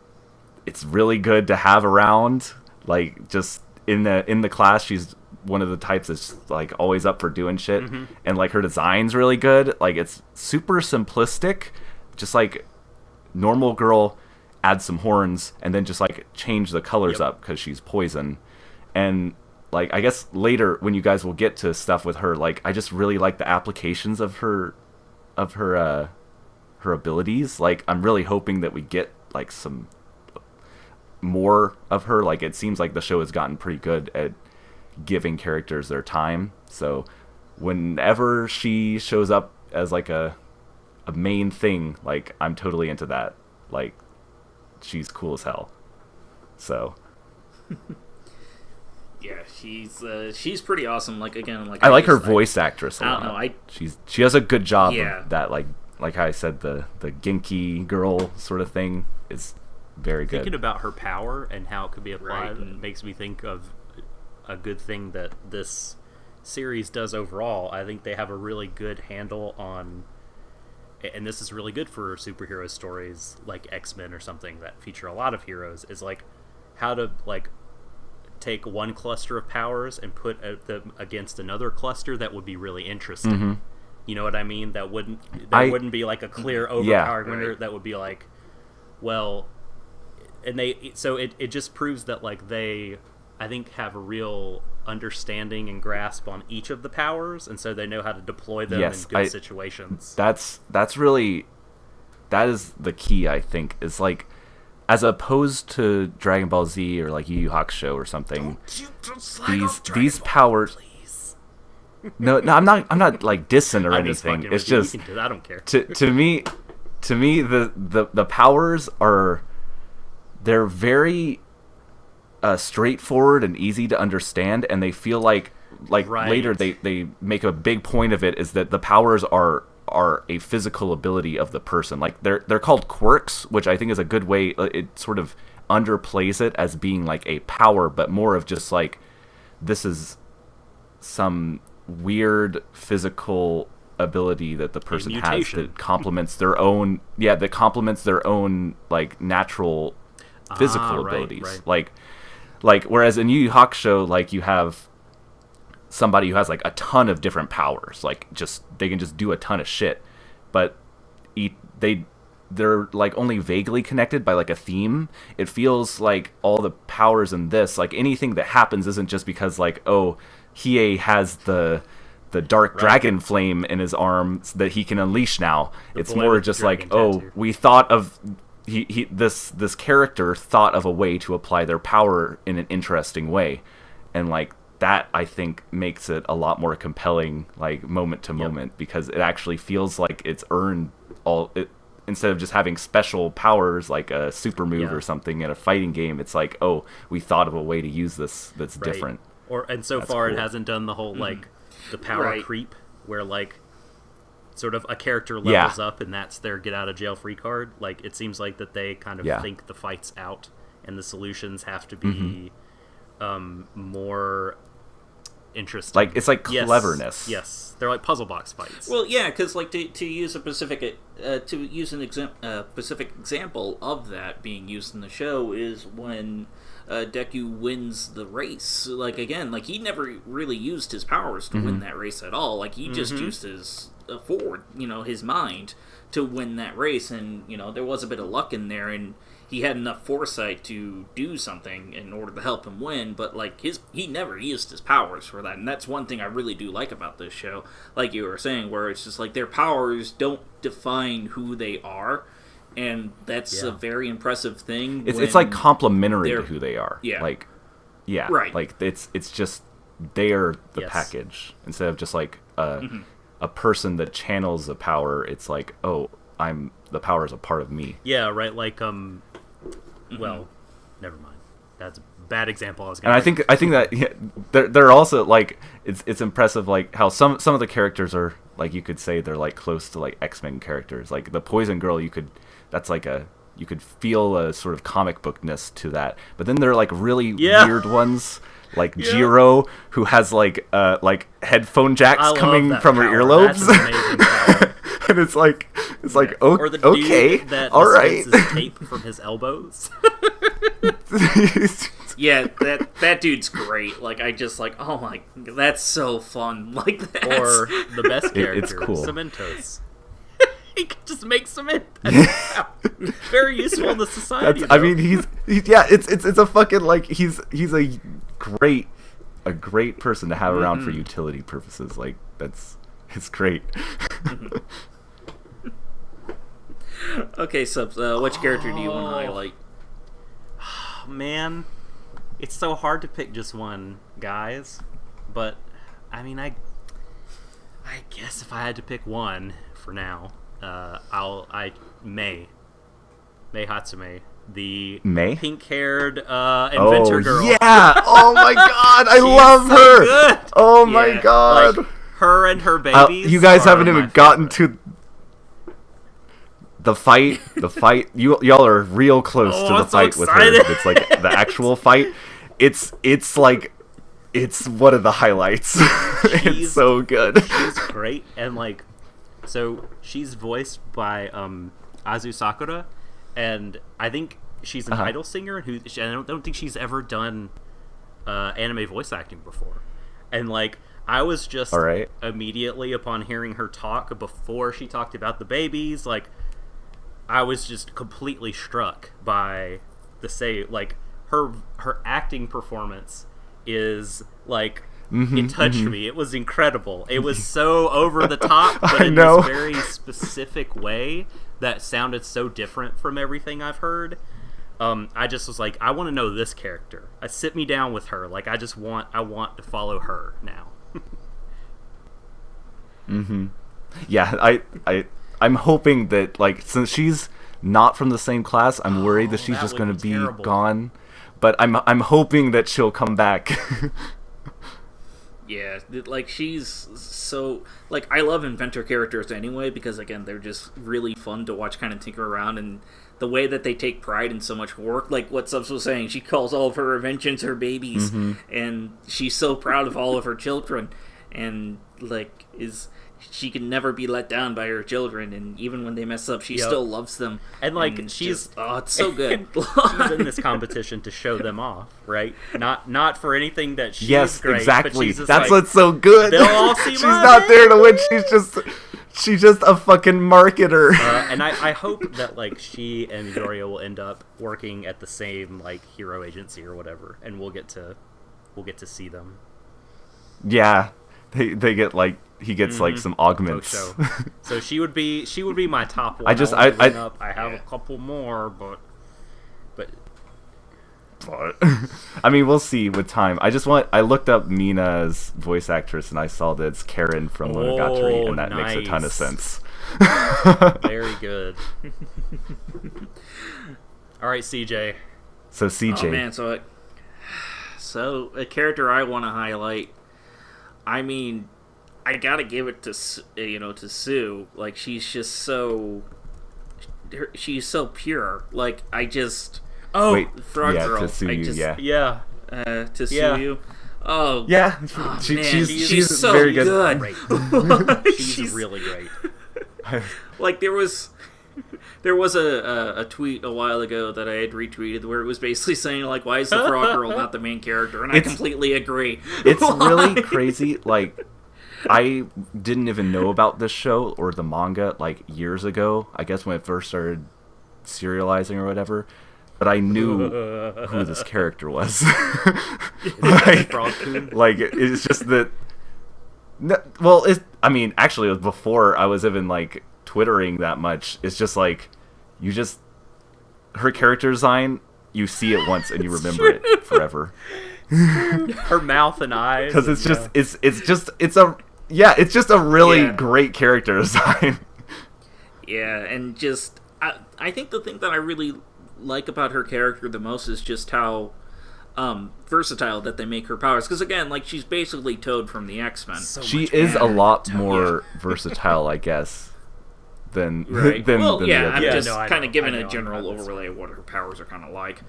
it's really good to have around. Like, just in the class, she's one of the types that's like always up for doing shit. And like her design's really good. Like, it's super simplistic, just like normal girl, add some horns and then just like change the colors up because she's poison. And like, I guess later when you guys will get to stuff with her, like, I just really like the applications of her abilities. Like, I'm really hoping that we get like some more of her. Like, it seems like the show has gotten pretty good at giving characters their time. So whenever she shows up as like a main thing, like, I'm totally into that. Like, she's cool as hell. So Yeah, she's pretty awesome. Like, again, like I like her just, voice actress a I lot. don't know, She does a good job Yeah. of that. Like how I said, the Genki girl sort of thing is very good. Thinking about her power and how it could be applied Right. makes me think of a good thing that this series does overall. I think they have a really good handle on, and this is really good for superhero stories like X-Men or something that feature a lot of heroes, is like how to like take one cluster of powers and put them against another cluster that would be really interesting. You know what I mean? That wouldn't be like a clear overpowered winner. right. That would be like, well, and it just proves that like they, I think, have a real understanding and grasp on each of the powers, and so they know how to deploy them Yes, in good situations. That's really, that is the key, I think, is like, as opposed to Dragon Ball Z or like Yu Yu Hakusho or something, these powers. No, I'm not like dissing or I'm just anything. fucking It's with you. just You can do that. I don't care. to me the powers are, they're very straightforward and easy to understand, and they feel like Right. later they make a big point of it, is that the powers are a physical ability of the person. Like, they're called quirks, which I think is a good way. It sort of underplays it as being like a power, but more of just like, this is some weird physical ability that the person has mutation. that complements their own like natural physical right, abilities. right. Like whereas in Yu Yu Hakusho, like, you have somebody who has like a ton of different powers, like, just they can just do a ton of shit, but they're like only vaguely connected by like a theme. It feels like all the powers in this, like, anything that happens isn't just because like, oh, Hiei has the dark dragon flame in his arm that he can unleash now. It's boy more with the just like, dragon oh, tattoo. we thought of this character thought of a way to apply their power in an interesting way, and like that, I think, makes it a lot more compelling, like, moment to moment, because it actually feels like it's earned instead of just having special powers like a super move or something in a fighting game. It's like, oh, we thought of a way to use this that's Right. different. And so That's far cool. it hasn't done the whole like the power Right. creep where like sort of a character levels up and that's their get out of jail free card. Like, it seems like that they kind of think the fight's out and the solutions have to be more interesting. Like, it's like Yes. cleverness. Yes, they're like puzzle box fights. Well, yeah, because like to use a specific specific example of that being used in the show is when Deku wins the race. Like, again, like, he never really used his powers to win that race at all. Like, he just used his his mind to win that race, and there was a bit of luck in there, and he had enough foresight to do something in order to help him win, but like he never used his powers for that, and that's one thing I really do like about this show, like you were saying, where it's just like their powers don't define who they are, and that's a very impressive thing. It's like complementary to they're- who they are. Yeah. Like, yeah. Right. Like, it's just, they're the Yes. package instead of just like a person that channels a power. It's like, oh, the power is a part of me. Yeah, right. Like, well, never mind. That's a bad example. And I think that they're also like it's impressive like how some of the characters are like you could say they're like close to like X-Men characters. Like the Poison Girl, you could feel a sort of comic bookness to that. But then there are like really weird ones. Like Jiro, who has like headphone jacks coming from her earlobes. That's an amazing power. And it's like Or the dude okay, that all right. dispenses tape from his elbows. Yeah, that dude's great. Like I just like, oh my, that's so fun. Like that. Or the best character, it's cool. Cementos. He can just make cement. Very useful in the society. I mean, he's it's a fucking like he's a great person to have around for utility purposes. Like it's great. Okay, so which character do you want to highlight? Man, it's so hard to pick just one, guys. But I mean, I guess if I had to pick one for now, Mei Hatsume, the Mei? pink-haired inventor girl. Yeah! Oh my god, I love so her. good. Oh my god. Like her and her babies. You guys are haven't my even gotten favorite. to the fight. Y'all are real close to the I'm so fight with her. excited. It's like the actual fight. It's like it's one of the highlights. It's so good. She's great, and like, so she's voiced by Azu Sakura, and I think she's an idol singer who I don't think she's ever done anime voice acting before, and like I was just immediately upon hearing her talk before she talked about the babies, like I was just completely struck by like her acting performance is like it touched me. It was incredible. It was so over the top, but in this very specific way that sounded so different from everything I've heard. I just was like, I want to know this character. Sit me down with her. Like I want to follow her now. Yeah, I'm hoping that like since she's not from the same class, I'm worried that she's just going to be gone. But I'm hoping that she'll come back. Yeah, like she's so like I love inventor characters anyway because again they're just really fun to watch kind of tinker around, and the way that they take pride in so much work, like what Subs was saying, she calls all of her inventions her babies, and she's so proud of all of her children, and like she can never be let down by her children, and even when they mess up, she still loves them. And like she's it's so good. She's in this competition to show them off, right? Not for anything that she's great. Exactly. But she's just that's like, what's so good. They'll all see she's not there to win. She's just a fucking marketer. And I hope that like she and Midoriya will end up working at the same like hero agency or whatever, and we'll get to see them. Yeah, they get like. He gets like some augments. So she would be my top one. I have a couple more, but I mean we'll see with time. I looked up Mina's voice actress and I saw that it's Karen from Monogatari, and that makes a ton of sense. Very good. All right, CJ. So CJ. Oh man, so a character I want to highlight. I mean, I gotta give it to Sue. Like she's just so pure. Like I just Frog Girl. Tsuyu, Tsuyu. Oh yeah, she's so very good. She's really great. Like there was a tweet a while ago that I had retweeted where it was basically saying like, why is the Frog Girl not the main character? And I completely agree. It's really crazy. Like I didn't even know about this show or the manga like years ago. I guess when I first started serializing or whatever. But I knew who this character was. like it's just that. Well, I mean, actually, it was before I was even like twittering that much. It's just like her character design. You see it once and you remember it forever. Her mouth and eyes. Because it's just a really great character design. Yeah, and just I think the thing that I really like about her character the most is just how versatile that they make her powers. Because again, like, she's basically Toad from the X-Men. She is a lot more versatile, I guess, than right. than, well, than yeah, the I'm other. just kind of giving a I'm general not this overlay of what her powers are kind of like.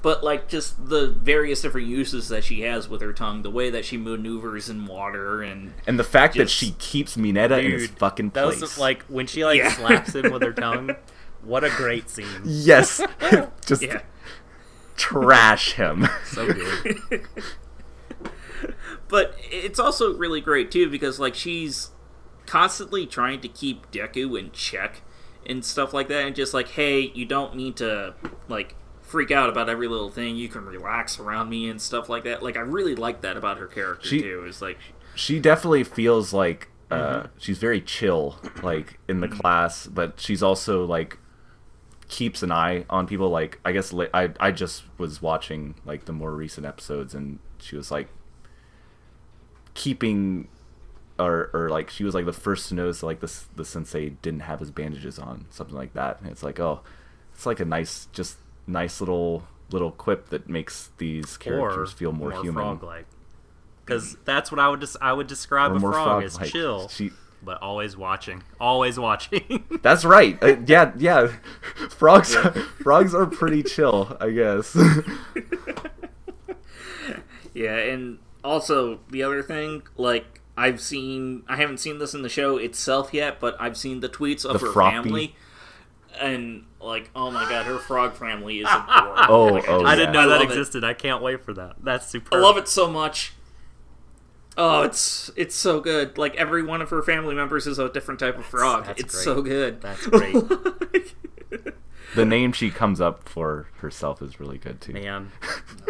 But, like, just the various different uses that she has with her tongue, the way that she maneuvers in water, and And the fact that just- she keeps Mineta in his fucking That place. was like when she like Yeah. slaps him with her tongue. What a great scene. Yes. Just yeah. trash him. So good. But it's also really great, too, because, like, she's constantly trying to keep Deku in check and stuff like that, and just like, hey, you don't need to, like, freak out about every little thing. You can relax around me and stuff like that. Like, I really like that about her character, too. Is like, She definitely feels like she's very chill, like, in the class, but she's also, like, keeps an eye on people. Like, I guess I just was watching, like, the more recent episodes, and she was, like, keeping... Or like, she was, like, the first to notice, like, the sensei didn't have his bandages on, something like that. And it's like, oh, it's, like, a nice little quip that makes these characters feel more human. Frog-like. Because that's what I would describe Or a more frog as frog-like. chill, She- but always watching. Always watching. That's right. Yeah. Frogs are pretty chill, I guess. yeah, and also, the other thing, like, I haven't seen this in the show itself yet, but I've seen the tweets of The her Froppy. family, and, like, oh my god, her frog family is adorable. Oh, Like, oh, I didn't know that love it. existed. I can't wait for that. That's super. I love it so much. Oh, it's so good. Like, every one of her family members is a different type of frog. that's It's great. so good. That's great. The name she comes up for herself is really good too. Man,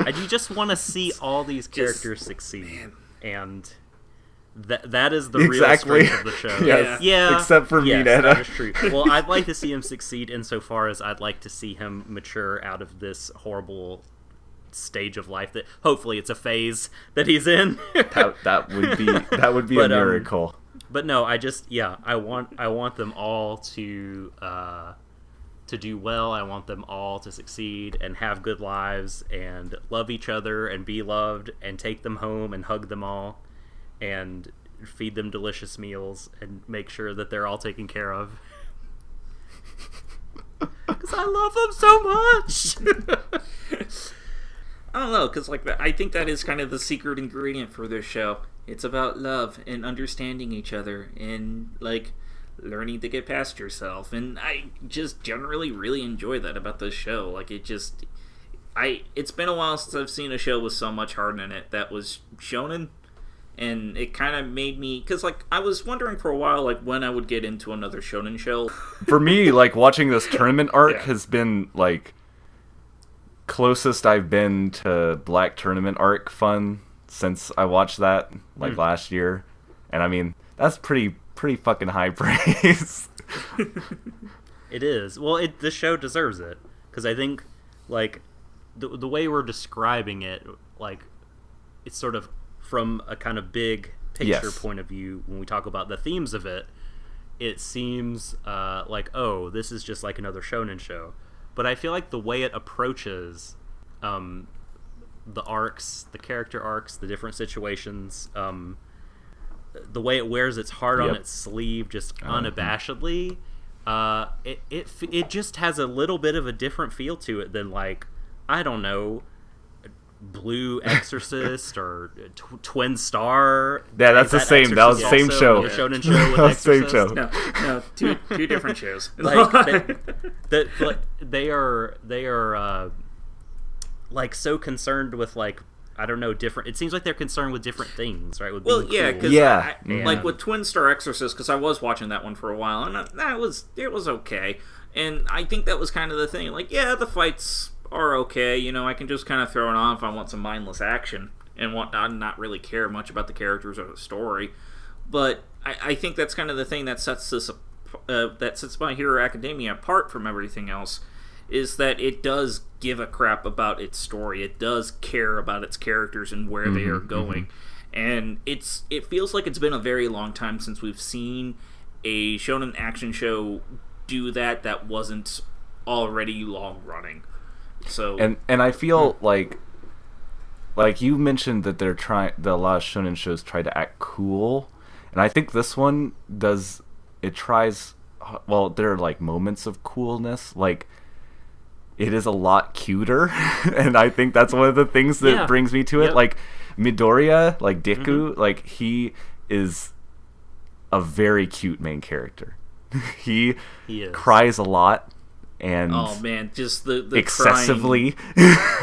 you just want to see all these characters succeed, and that is the Exactly. real strength of the show. Yes. Yeah, Except for yes, Mineta. that is true. Well, I'd like to see him succeed insofar as I'd like to see him mature out of this horrible stage of life that hopefully it's a phase that he's in. That would be But, a miracle. But no, I want them all to do well. I want them all to succeed and have good lives and love each other and be loved and take them home and hug them all and feed them delicious meals and make sure that they're all taken care of. Because I love them so much. I don't know, because, like, I think that is kind of the secret ingredient for this show. It's about love and understanding each other and, like, learning to get past yourself. And I just generally really enjoy that about this show. Like, it's been a while since I've seen a show with so much heart in it that was shonen. And it kind of made me... Because, like, I was wondering for a while, like, when I would get into another shonen show. For me, like, watching this tournament arc Yeah. has been, like, closest I've been to Black Tournament arc fun since I watched that, like, last year. And I mean, that's pretty fucking high praise. It is. Well, the show deserves it. Because I think, like, the way we're describing it, like, it's sort of from a kind of big picture Yes. point of view. When we talk about the themes of it, it seems like, oh, this is just like another shonen show. But I feel like the way it approaches the arcs, the character arcs, the different situations, the way it wears its heart on Yep. its sleeve just unabashedly, it just has a little bit of a different feel to it than, like, I don't know, Blue Exorcist or Twin Star. Yeah, that's Is the same. That was the Exorcist same also show. a shonen show with That was the same Exorcist? show. No, two different shows. Like they are like so concerned with, like, I don't know, different. It seems like they're concerned with different things, right? With Well, being yeah, cool. because Yeah. like with Twin Star Exorcist, because I was watching that one for a while, and it was okay, and I think that was kind of the thing. Like, yeah, the fights are okay, you know, I can just kind of throw it on if I want some mindless action and not really care much about the characters or the story. But I think that's kind of the thing that sets My Hero Academia apart from everything else, is that it does give a crap about its story. It does care about its characters and where they are going. And it feels like it's been a very long time since we've seen a shonen action show do that wasn't already long running. So and I feel like you mentioned that that a lot of shonen shows try to act cool, and I think this one does. It tries. Well, there are like moments of coolness, like it is a lot cuter, and I think that's one of the things that brings me to it. Yep. Like Midoriya, like Deku, like he is a very cute main character. he is. cries a lot, and oh man, just the excessively.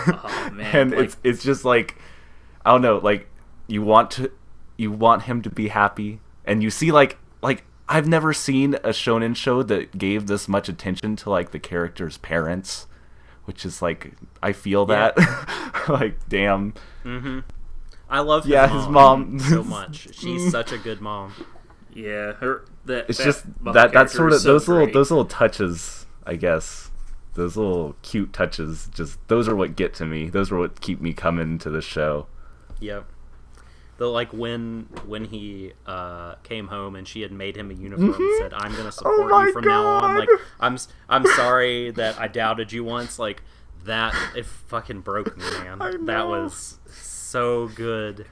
Oh man, And like, it's just like, I don't know, like you want him to be happy, and you see like I've never seen a shonen show that gave this much attention to like the character's parents, which is like I feel that like damn. I love his his mom so much. She's such a good mom. yeah, It's that just mom that character sort is of so great. those little touches, I guess. Those little cute touches, just those are what get to me. Those are what keep me coming to the show. Yep. Though, like when he came home and she had made him a uniform and said, "I'm gonna support my you from now on." God. Like I'm sorry that I doubted you once. Like that, it fucking broke me, man. I That know. was so good.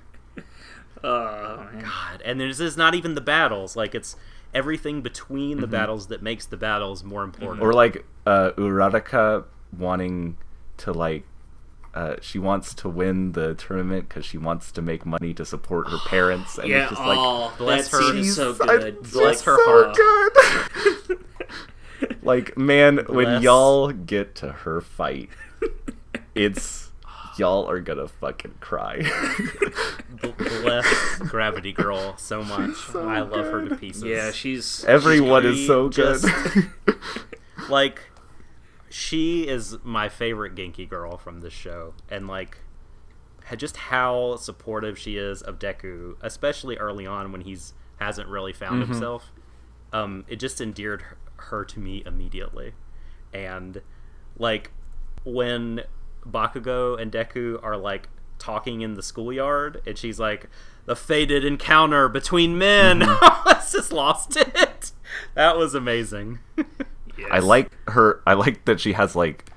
Oh man. God, and there's not even the battles. Like it's everything between the battles that makes the battles more important. Or like Uraraka wanting to like she wants to win the tournament because she wants to make money to support her parents, and Yeah, it's just like oh, bless that her. scene is so Jeez, good. Bless her so heart. good. Like man, when Bless. y'all get to her fight, y'all are gonna fucking cry. Bless Gravity Girl so much. so I love her to good. pieces. Yeah, she's Everyone She is so good. just- Like, she is my favorite Genki girl from this show, and like, just how supportive she is of Deku, especially early on when hasn't really found himself. It just endeared her to me immediately, and like when Bakugo and Deku are like talking in the schoolyard, and she's like, "The fated encounter between men." I just lost it. That was amazing. yes. I like her. I like that she has like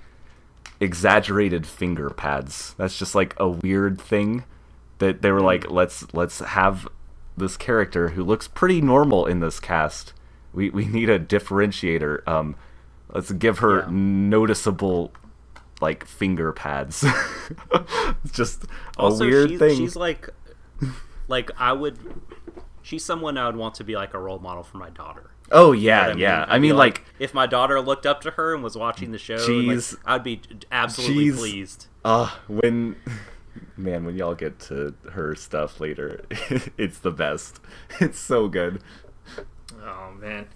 exaggerated finger pads. That's just like a weird thing that they were like, let's have this character who looks pretty normal in this cast. We need a differentiator. Let's give her noticeable like finger pads. It's just a Also, weird thing. She's like she's someone I would want to be like a role model for my daughter. Oh You know yeah, what yeah. I'd I be mean, like, if my daughter looked up to her and was watching the show, and, like, She's- I'd be absolutely she's- pleased. when when y'all get to her stuff later, it's the best. It's so good. Oh man.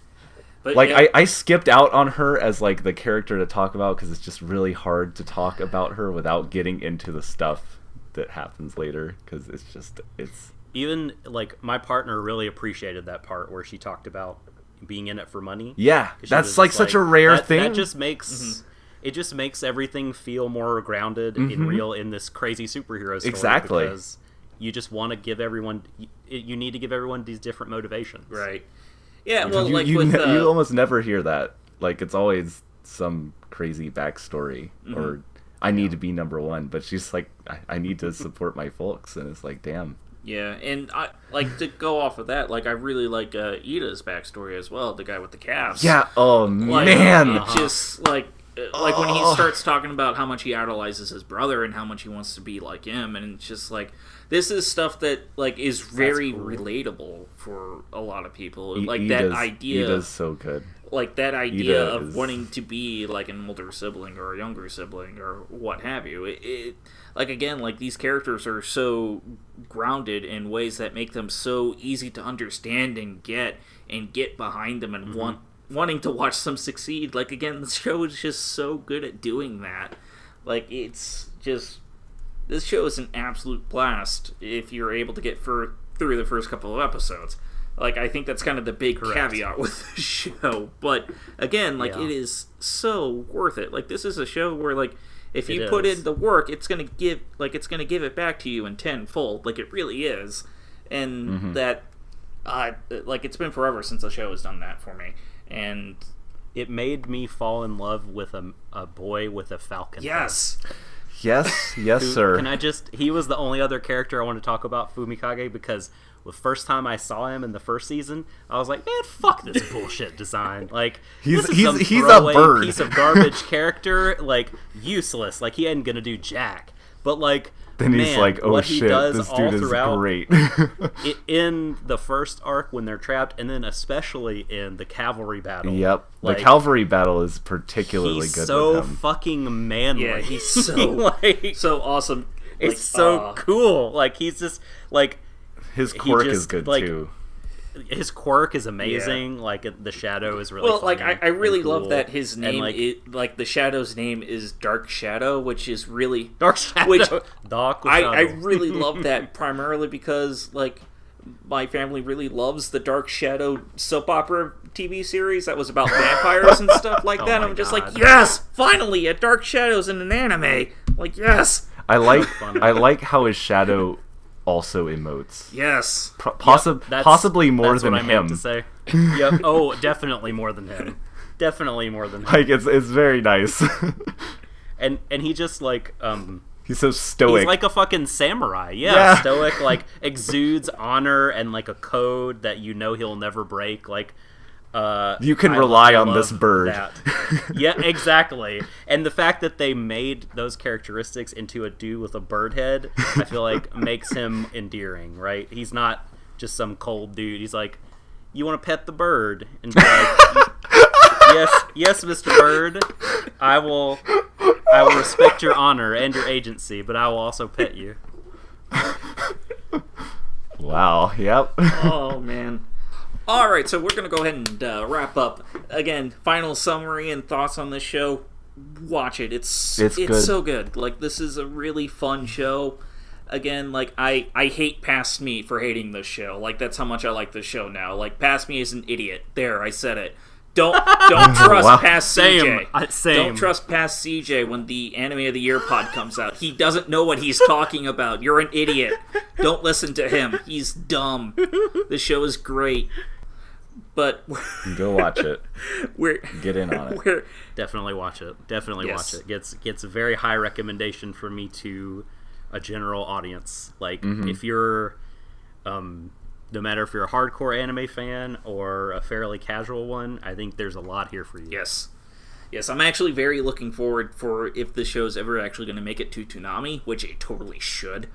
But Like yeah, I skipped out on her as like the character to talk about because it's just really hard to talk about her without getting into the stuff that happens later, because it's Even like my partner really appreciated that part where she talked about being in it for money. yeah, 'Cause she that's was like just such a rare that, thing. That just makes it just makes everything feel more grounded and real in this crazy superhero story. Exactly. Because you just want to give everyone. You need to give everyone these different motivations. right. Yeah, well, you, like you, with you almost never hear that. Like it's always some crazy backstory or I need to be number one, but she's like I need to support my folks, and it's like damn. yeah, and I like to go off of that. Like I really like Ida's backstory as well. The guy with the calves. Yeah. Oh Like, man. it just like when he starts talking about how much he idolizes his brother and how much he wants to be like him, and it's just like this is stuff that like is very relatable for a lot of people. Like that idea, Ida's so good. like that idea Ida of is- wanting to be like an older sibling or a younger sibling or what have you. It like again, like these characters are so grounded in ways that make them so easy to understand and get behind them and wanting to watch them succeed. Like again, the show is just so good at doing that. Like it's just this show is an absolute blast if you're able to get through the first couple of episodes. Like I think that's kind of the big caveat with the show. But again, like Yeah. it is so worth it. Like this is a show where like if you It put is. in the work, it's gonna give it back to you in tenfold. Like it really is, and that like it's been forever since the show has done that for me, and It made me fall in love with a boy with a falcon. yes, Yes, yes, Who- sir. Can I just? He was the only other character I want to talk about, Fumikage, because the first time I saw him in the first season, I was like, man, fuck this bullshit design. Like, He's- this is he's- some he's a throwaway bird. piece of garbage character, like useless. Like he ain't gonna do jack. But like, Then he's man, like, oh what he shit, does this all dude is throughout great. in the first arc when they're trapped, and then especially in the cavalry battle. Yep. Like, the cavalry battle is particularly he's good so with him. fucking manly. yeah, he's so like, so awesome. it's Like, so cool. Like he's just like His he quirk is just, good like, too. his quirk is amazing. Like the shadow is really Well, like funny I really and love cool. that his And, name, like, like the Shadow's name is Dark Shadow, which is really Dark Shadow. which Dark I Shadow. really love that primarily because like my family really loves the Dark Shadow soap opera TV series that was about vampires and stuff like that. my I'm just God. like, yes, finally a Dark Shadows in an anime. Like, yes, I like funny. I like how his shadow also emotes. yes. That's- Possibly more that's than what I him. meant to say. Yep. Oh, definitely more than him. Definitely more than him. Like it's very nice. And he just like He's so stoic. he's like a fucking samurai. Yeah, Yeah. stoic, like exudes honor and like a code that you know he'll never break. Like You can I rely love on this bird. that. Yeah, exactly. And the fact that they made those characteristics into a dude with a bird head, I feel like makes him endearing, right? He's not just some cold dude. He's like, you want to pet the bird? And be like, yes, Mr. Bird. I will respect your honor and your agency, but I will also pet you. Wow. Yep. Oh man. All right, so we're gonna go ahead and wrap up. Again, final summary and thoughts on this show. Watch it. It's good. so good. Like this is a really fun show. Again, like I hate Past Me for hating this show. Like that's how much I like this show now. Like Past Me is an idiot. There, I said it. Don't trust Wow. Past Same. CJ. Same. Don't trust Past CJ when the Anime of the Year pod comes out. He doesn't know what he's talking about. You're an idiot. Don't listen to him. He's dumb. The show is great. But Go watch it. we're Get in on it. we're Definitely watch it. Definitely Yes. watch it. Gets a very high recommendation from me to a general audience. Like if you're no matter if you're a hardcore anime fan or a fairly casual one, I think there's a lot here for you. yes. Yes, I'm actually very looking forward for if the show's ever actually going to make it to Toonami, which it totally should.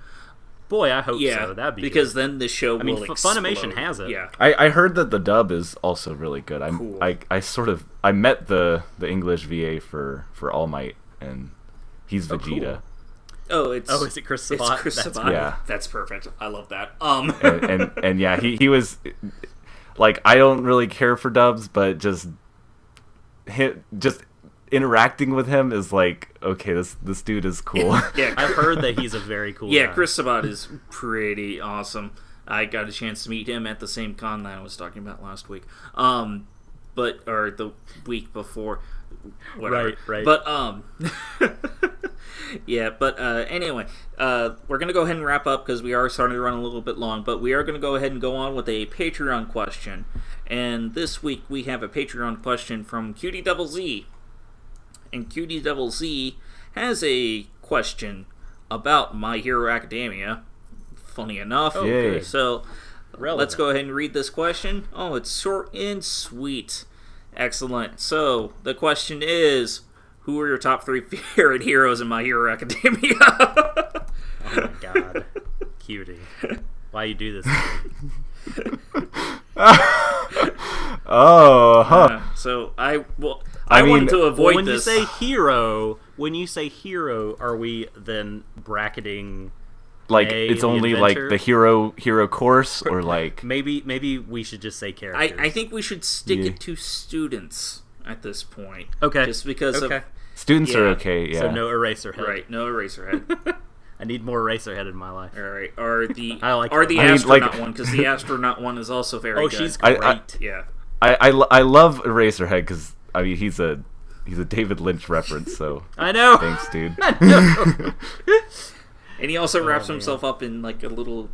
Boy, I hope Yeah, so. That'd be because good. then the show mean, will explode. Funimation has it. Yeah. I heard that the dub is also really good. Cool. I met the English VA for All Might, and he's Vegeta. Oh, it's Oh, is it Chris It's Sabat? Chris That's Sabat. Yeah. That's perfect. I love that. and yeah, he was like, I don't really care for dubs, but just interacting with him is like, okay, this dude is cool. yeah, I've heard that he's a very cool yeah, guy. Chris Sabat is pretty awesome. I got a chance to meet him at the same con that I was talking about last week. Or the week before. Whatever. Right. But yeah, but anyway, we're gonna go ahead and wrap up because we are starting to run a little bit long. But we are gonna go ahead and go on with a Patreon question, and this week we have a Patreon question from Cutie Devil Z, and Cutie Devil Z has a question about My Hero Academia. Funny enough, Yay. so Relevant. let's go ahead and read this question. Oh, it's short and sweet. Excellent. So, the question is, who are your top 3 favorite heroes in My Hero Academia? Oh my god. Cutie. Why you do this to me? Oh, huh. So, I I mean, wanted to avoid when this. you say hero, are we then bracketing Like A, it's the only like adventure? the hero course, or like maybe we should just say characters. I think we should stick Yeah. it to students at this point. Okay. Just because Okay. of... students are Yeah. okay. Yeah. So no Eraserhead. Right, no Eraserhead. I need more Eraserhead in my life. All right, or the I like or that. the I mean, astronaut like- one, because the astronaut one is also very Oh, good. she's I- great. Yeah. I love Eraserhead because I mean he's a David Lynch reference. So I know. thanks, dude. And he also wraps man. himself up in like a little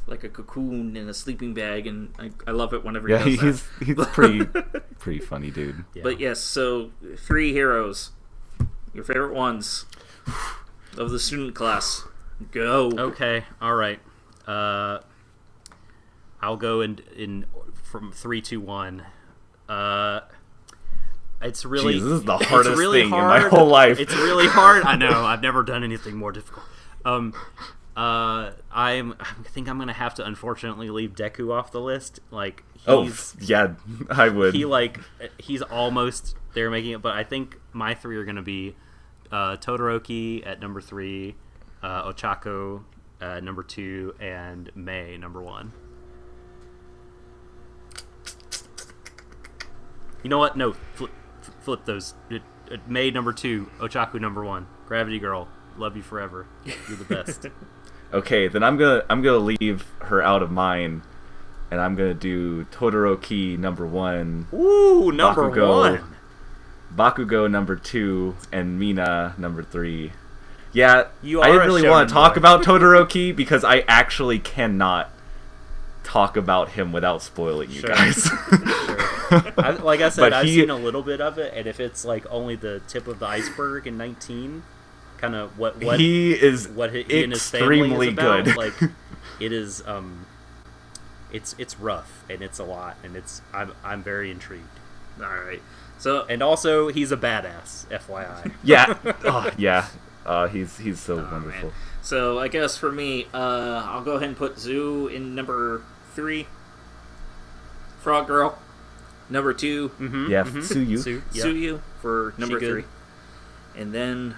like a cocoon in a sleeping bag, and I love it whenever he Yeah, does he's that. pretty funny, dude. Yeah. But yes, so 3 heroes, your favorite ones of the student class. Go. Okay, all right. I'll go in from 3, 2, 1. It's really Jeez, this is the it's hardest really thing in hard. my whole life. It's really hard. I know. I've never done anything more difficult. I think I'm gonna have to unfortunately leave Deku off the list. Like, yeah, I would. He's almost there making it, but I think my 3 are gonna be Todoroki at number 3, Ochako at number 2, and Mei number 1. You know what? No, flip those. Mei number 2, Ochako number 1. Gravity Girl, love you forever. You're the best. Okay, then I'm gonna leave her out of mine, and I'm gonna do Todoroki number 1, Ooh, number Bakugo, 1. Bakugo number 2, and Mina number 3. Yeah, You I are didn't a really want shonen to talk boy. about Todoroki because I actually cannot talk about him without spoiling you Sure. guys. Like I said, But I've he- seen a little bit of it, and if it's like only the tip of the iceberg in 19, kind of what he is what he and his family extremely is about, good. like it is it's rough and it's a lot, and I'm very intrigued. All right. So And also, he's a badass, FYI. Yeah, yeah. He's so wonderful. man. So I guess for me, I'll go ahead and put Zoo in number 3. Frog Girl, number 2. Mm-hmm, Yeah, Tsuyu. Sue, yeah. Suyu for number She 3. good. And then,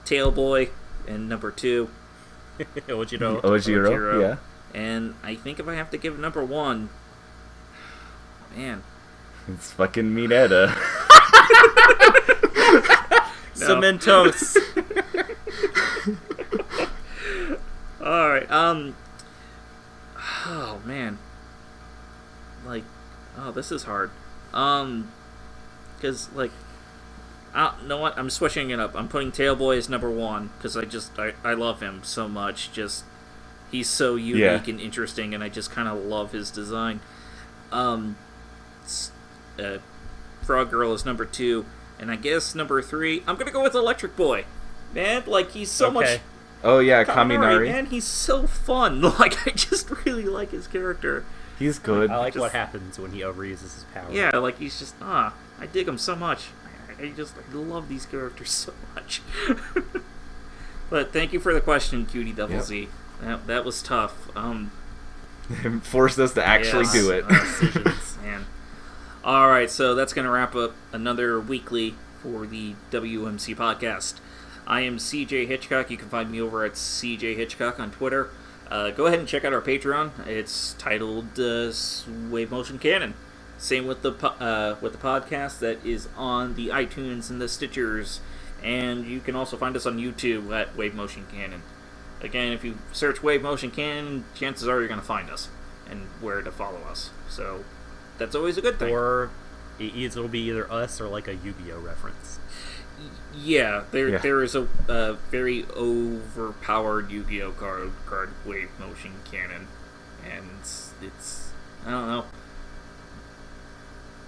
Tail Boy in number 2. Ojiro. Ojiro, yeah. And I think if I have to give number 1, man, It's fucking Mineta. Cementos. all right. Oh man, like, oh, this is hard. Because like, you know what? I'm switching it up. I'm putting Tailboy as number 1 because I love him so much. Just he's so unique and interesting, and I just kind of love his design. Frog Girl is number 2, and I guess number 3. I'm gonna go with Electric Boy. Man, like he's so much. Oh yeah, Kaminari, Kaminari. man, he's so fun. Like, I just really like his character. He's good. I like Just- what happens when he overuses his power. Yeah, like he's just I dig him so much. I love these characters so much. But thank you for the question, Cutie Double Yep. Z. That was tough. Forced us to actually yes, do it. Decisions, man. All right, so that's gonna wrap up another weekly for the WMC podcast. I am CJ Hitchcock. You can find me over at CJ Hitchcock on Twitter. Go ahead and check out our Patreon. It's titled Wave Motion Canon. Same with the podcast that is on the iTunes and the Stitchers, and you can also find us on YouTube at Wave Motion Canon. Again, if you search Wave Motion Canon, chances are you're going to find us and where to follow us. So that's always a good thing. Or it'll be either us or like a Yu-Gi-Oh reference. Yeah, there Yeah. there is a very overpowered Yu-Gi-Oh card Wave Motion Canon, and it's I don't know.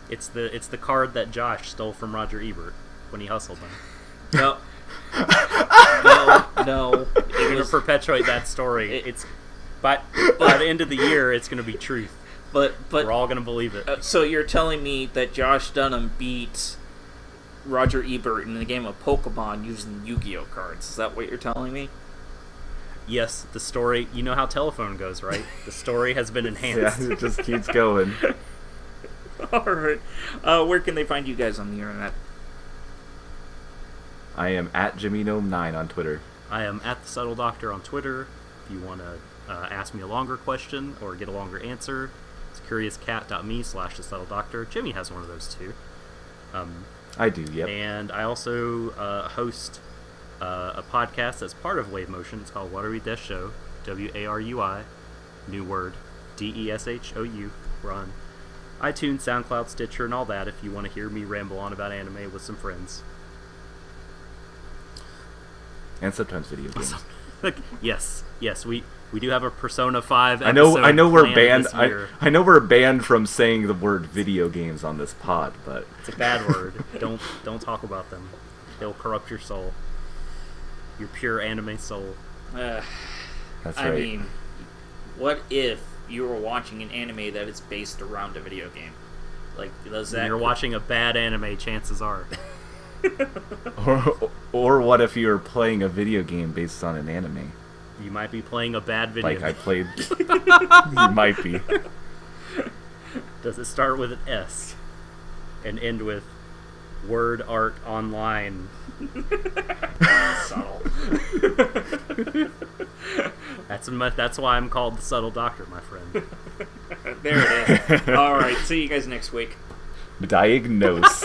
It's the card that Josh stole from Roger Ebert when he hustled him. No, no. We're It gonna was, perpetuate that story. It- It's by the end of the year, it's gonna be truth. but We're all gonna believe it. so you're telling me that Josh Dunham beat Roger Ebert in the game of Pokemon using Yu-Gi-Oh cards? Is that what you're telling me? Yes, the story. You know how telephone goes, right? The story has been enhanced. Yeah, it just keeps going. All right. Where can they find you guys on the internet? I am at JimmyGnome9 on Twitter. I am at the Subtle Doctor on Twitter. If you want to ask me a longer question or get a longer answer, it's curiouscat.me/the Subtle Doctor. Jimmy has one of those too. I do, yep. And I also host a podcast that's part of Wave Motion. It's called Warui Desho, WARUI, new word, DESHOU. We're on iTunes, SoundCloud, Stitcher, and all that if you want to hear me ramble on about anime with some friends. And sometimes video games. Yes, we do have a Persona 5 I know we're planned banned. this year. I know we're banned from saying the word video games on this pod, but It's a bad word. Don't talk about them. They'll corrupt your soul. Your pure anime soul. that's right. I mean, what if you were watching an anime that is based around a video game? Like, does When that... you're watching a bad anime, chances are. or what if you're playing a video game based on an anime? You might be playing a bad video Like I game. played. You might be. Does it start with an S and end with Word Art Online? subtle. That's why I'm called the Subtle Doctor, my friend. There it is. Alright, see you guys next week. Diagnose.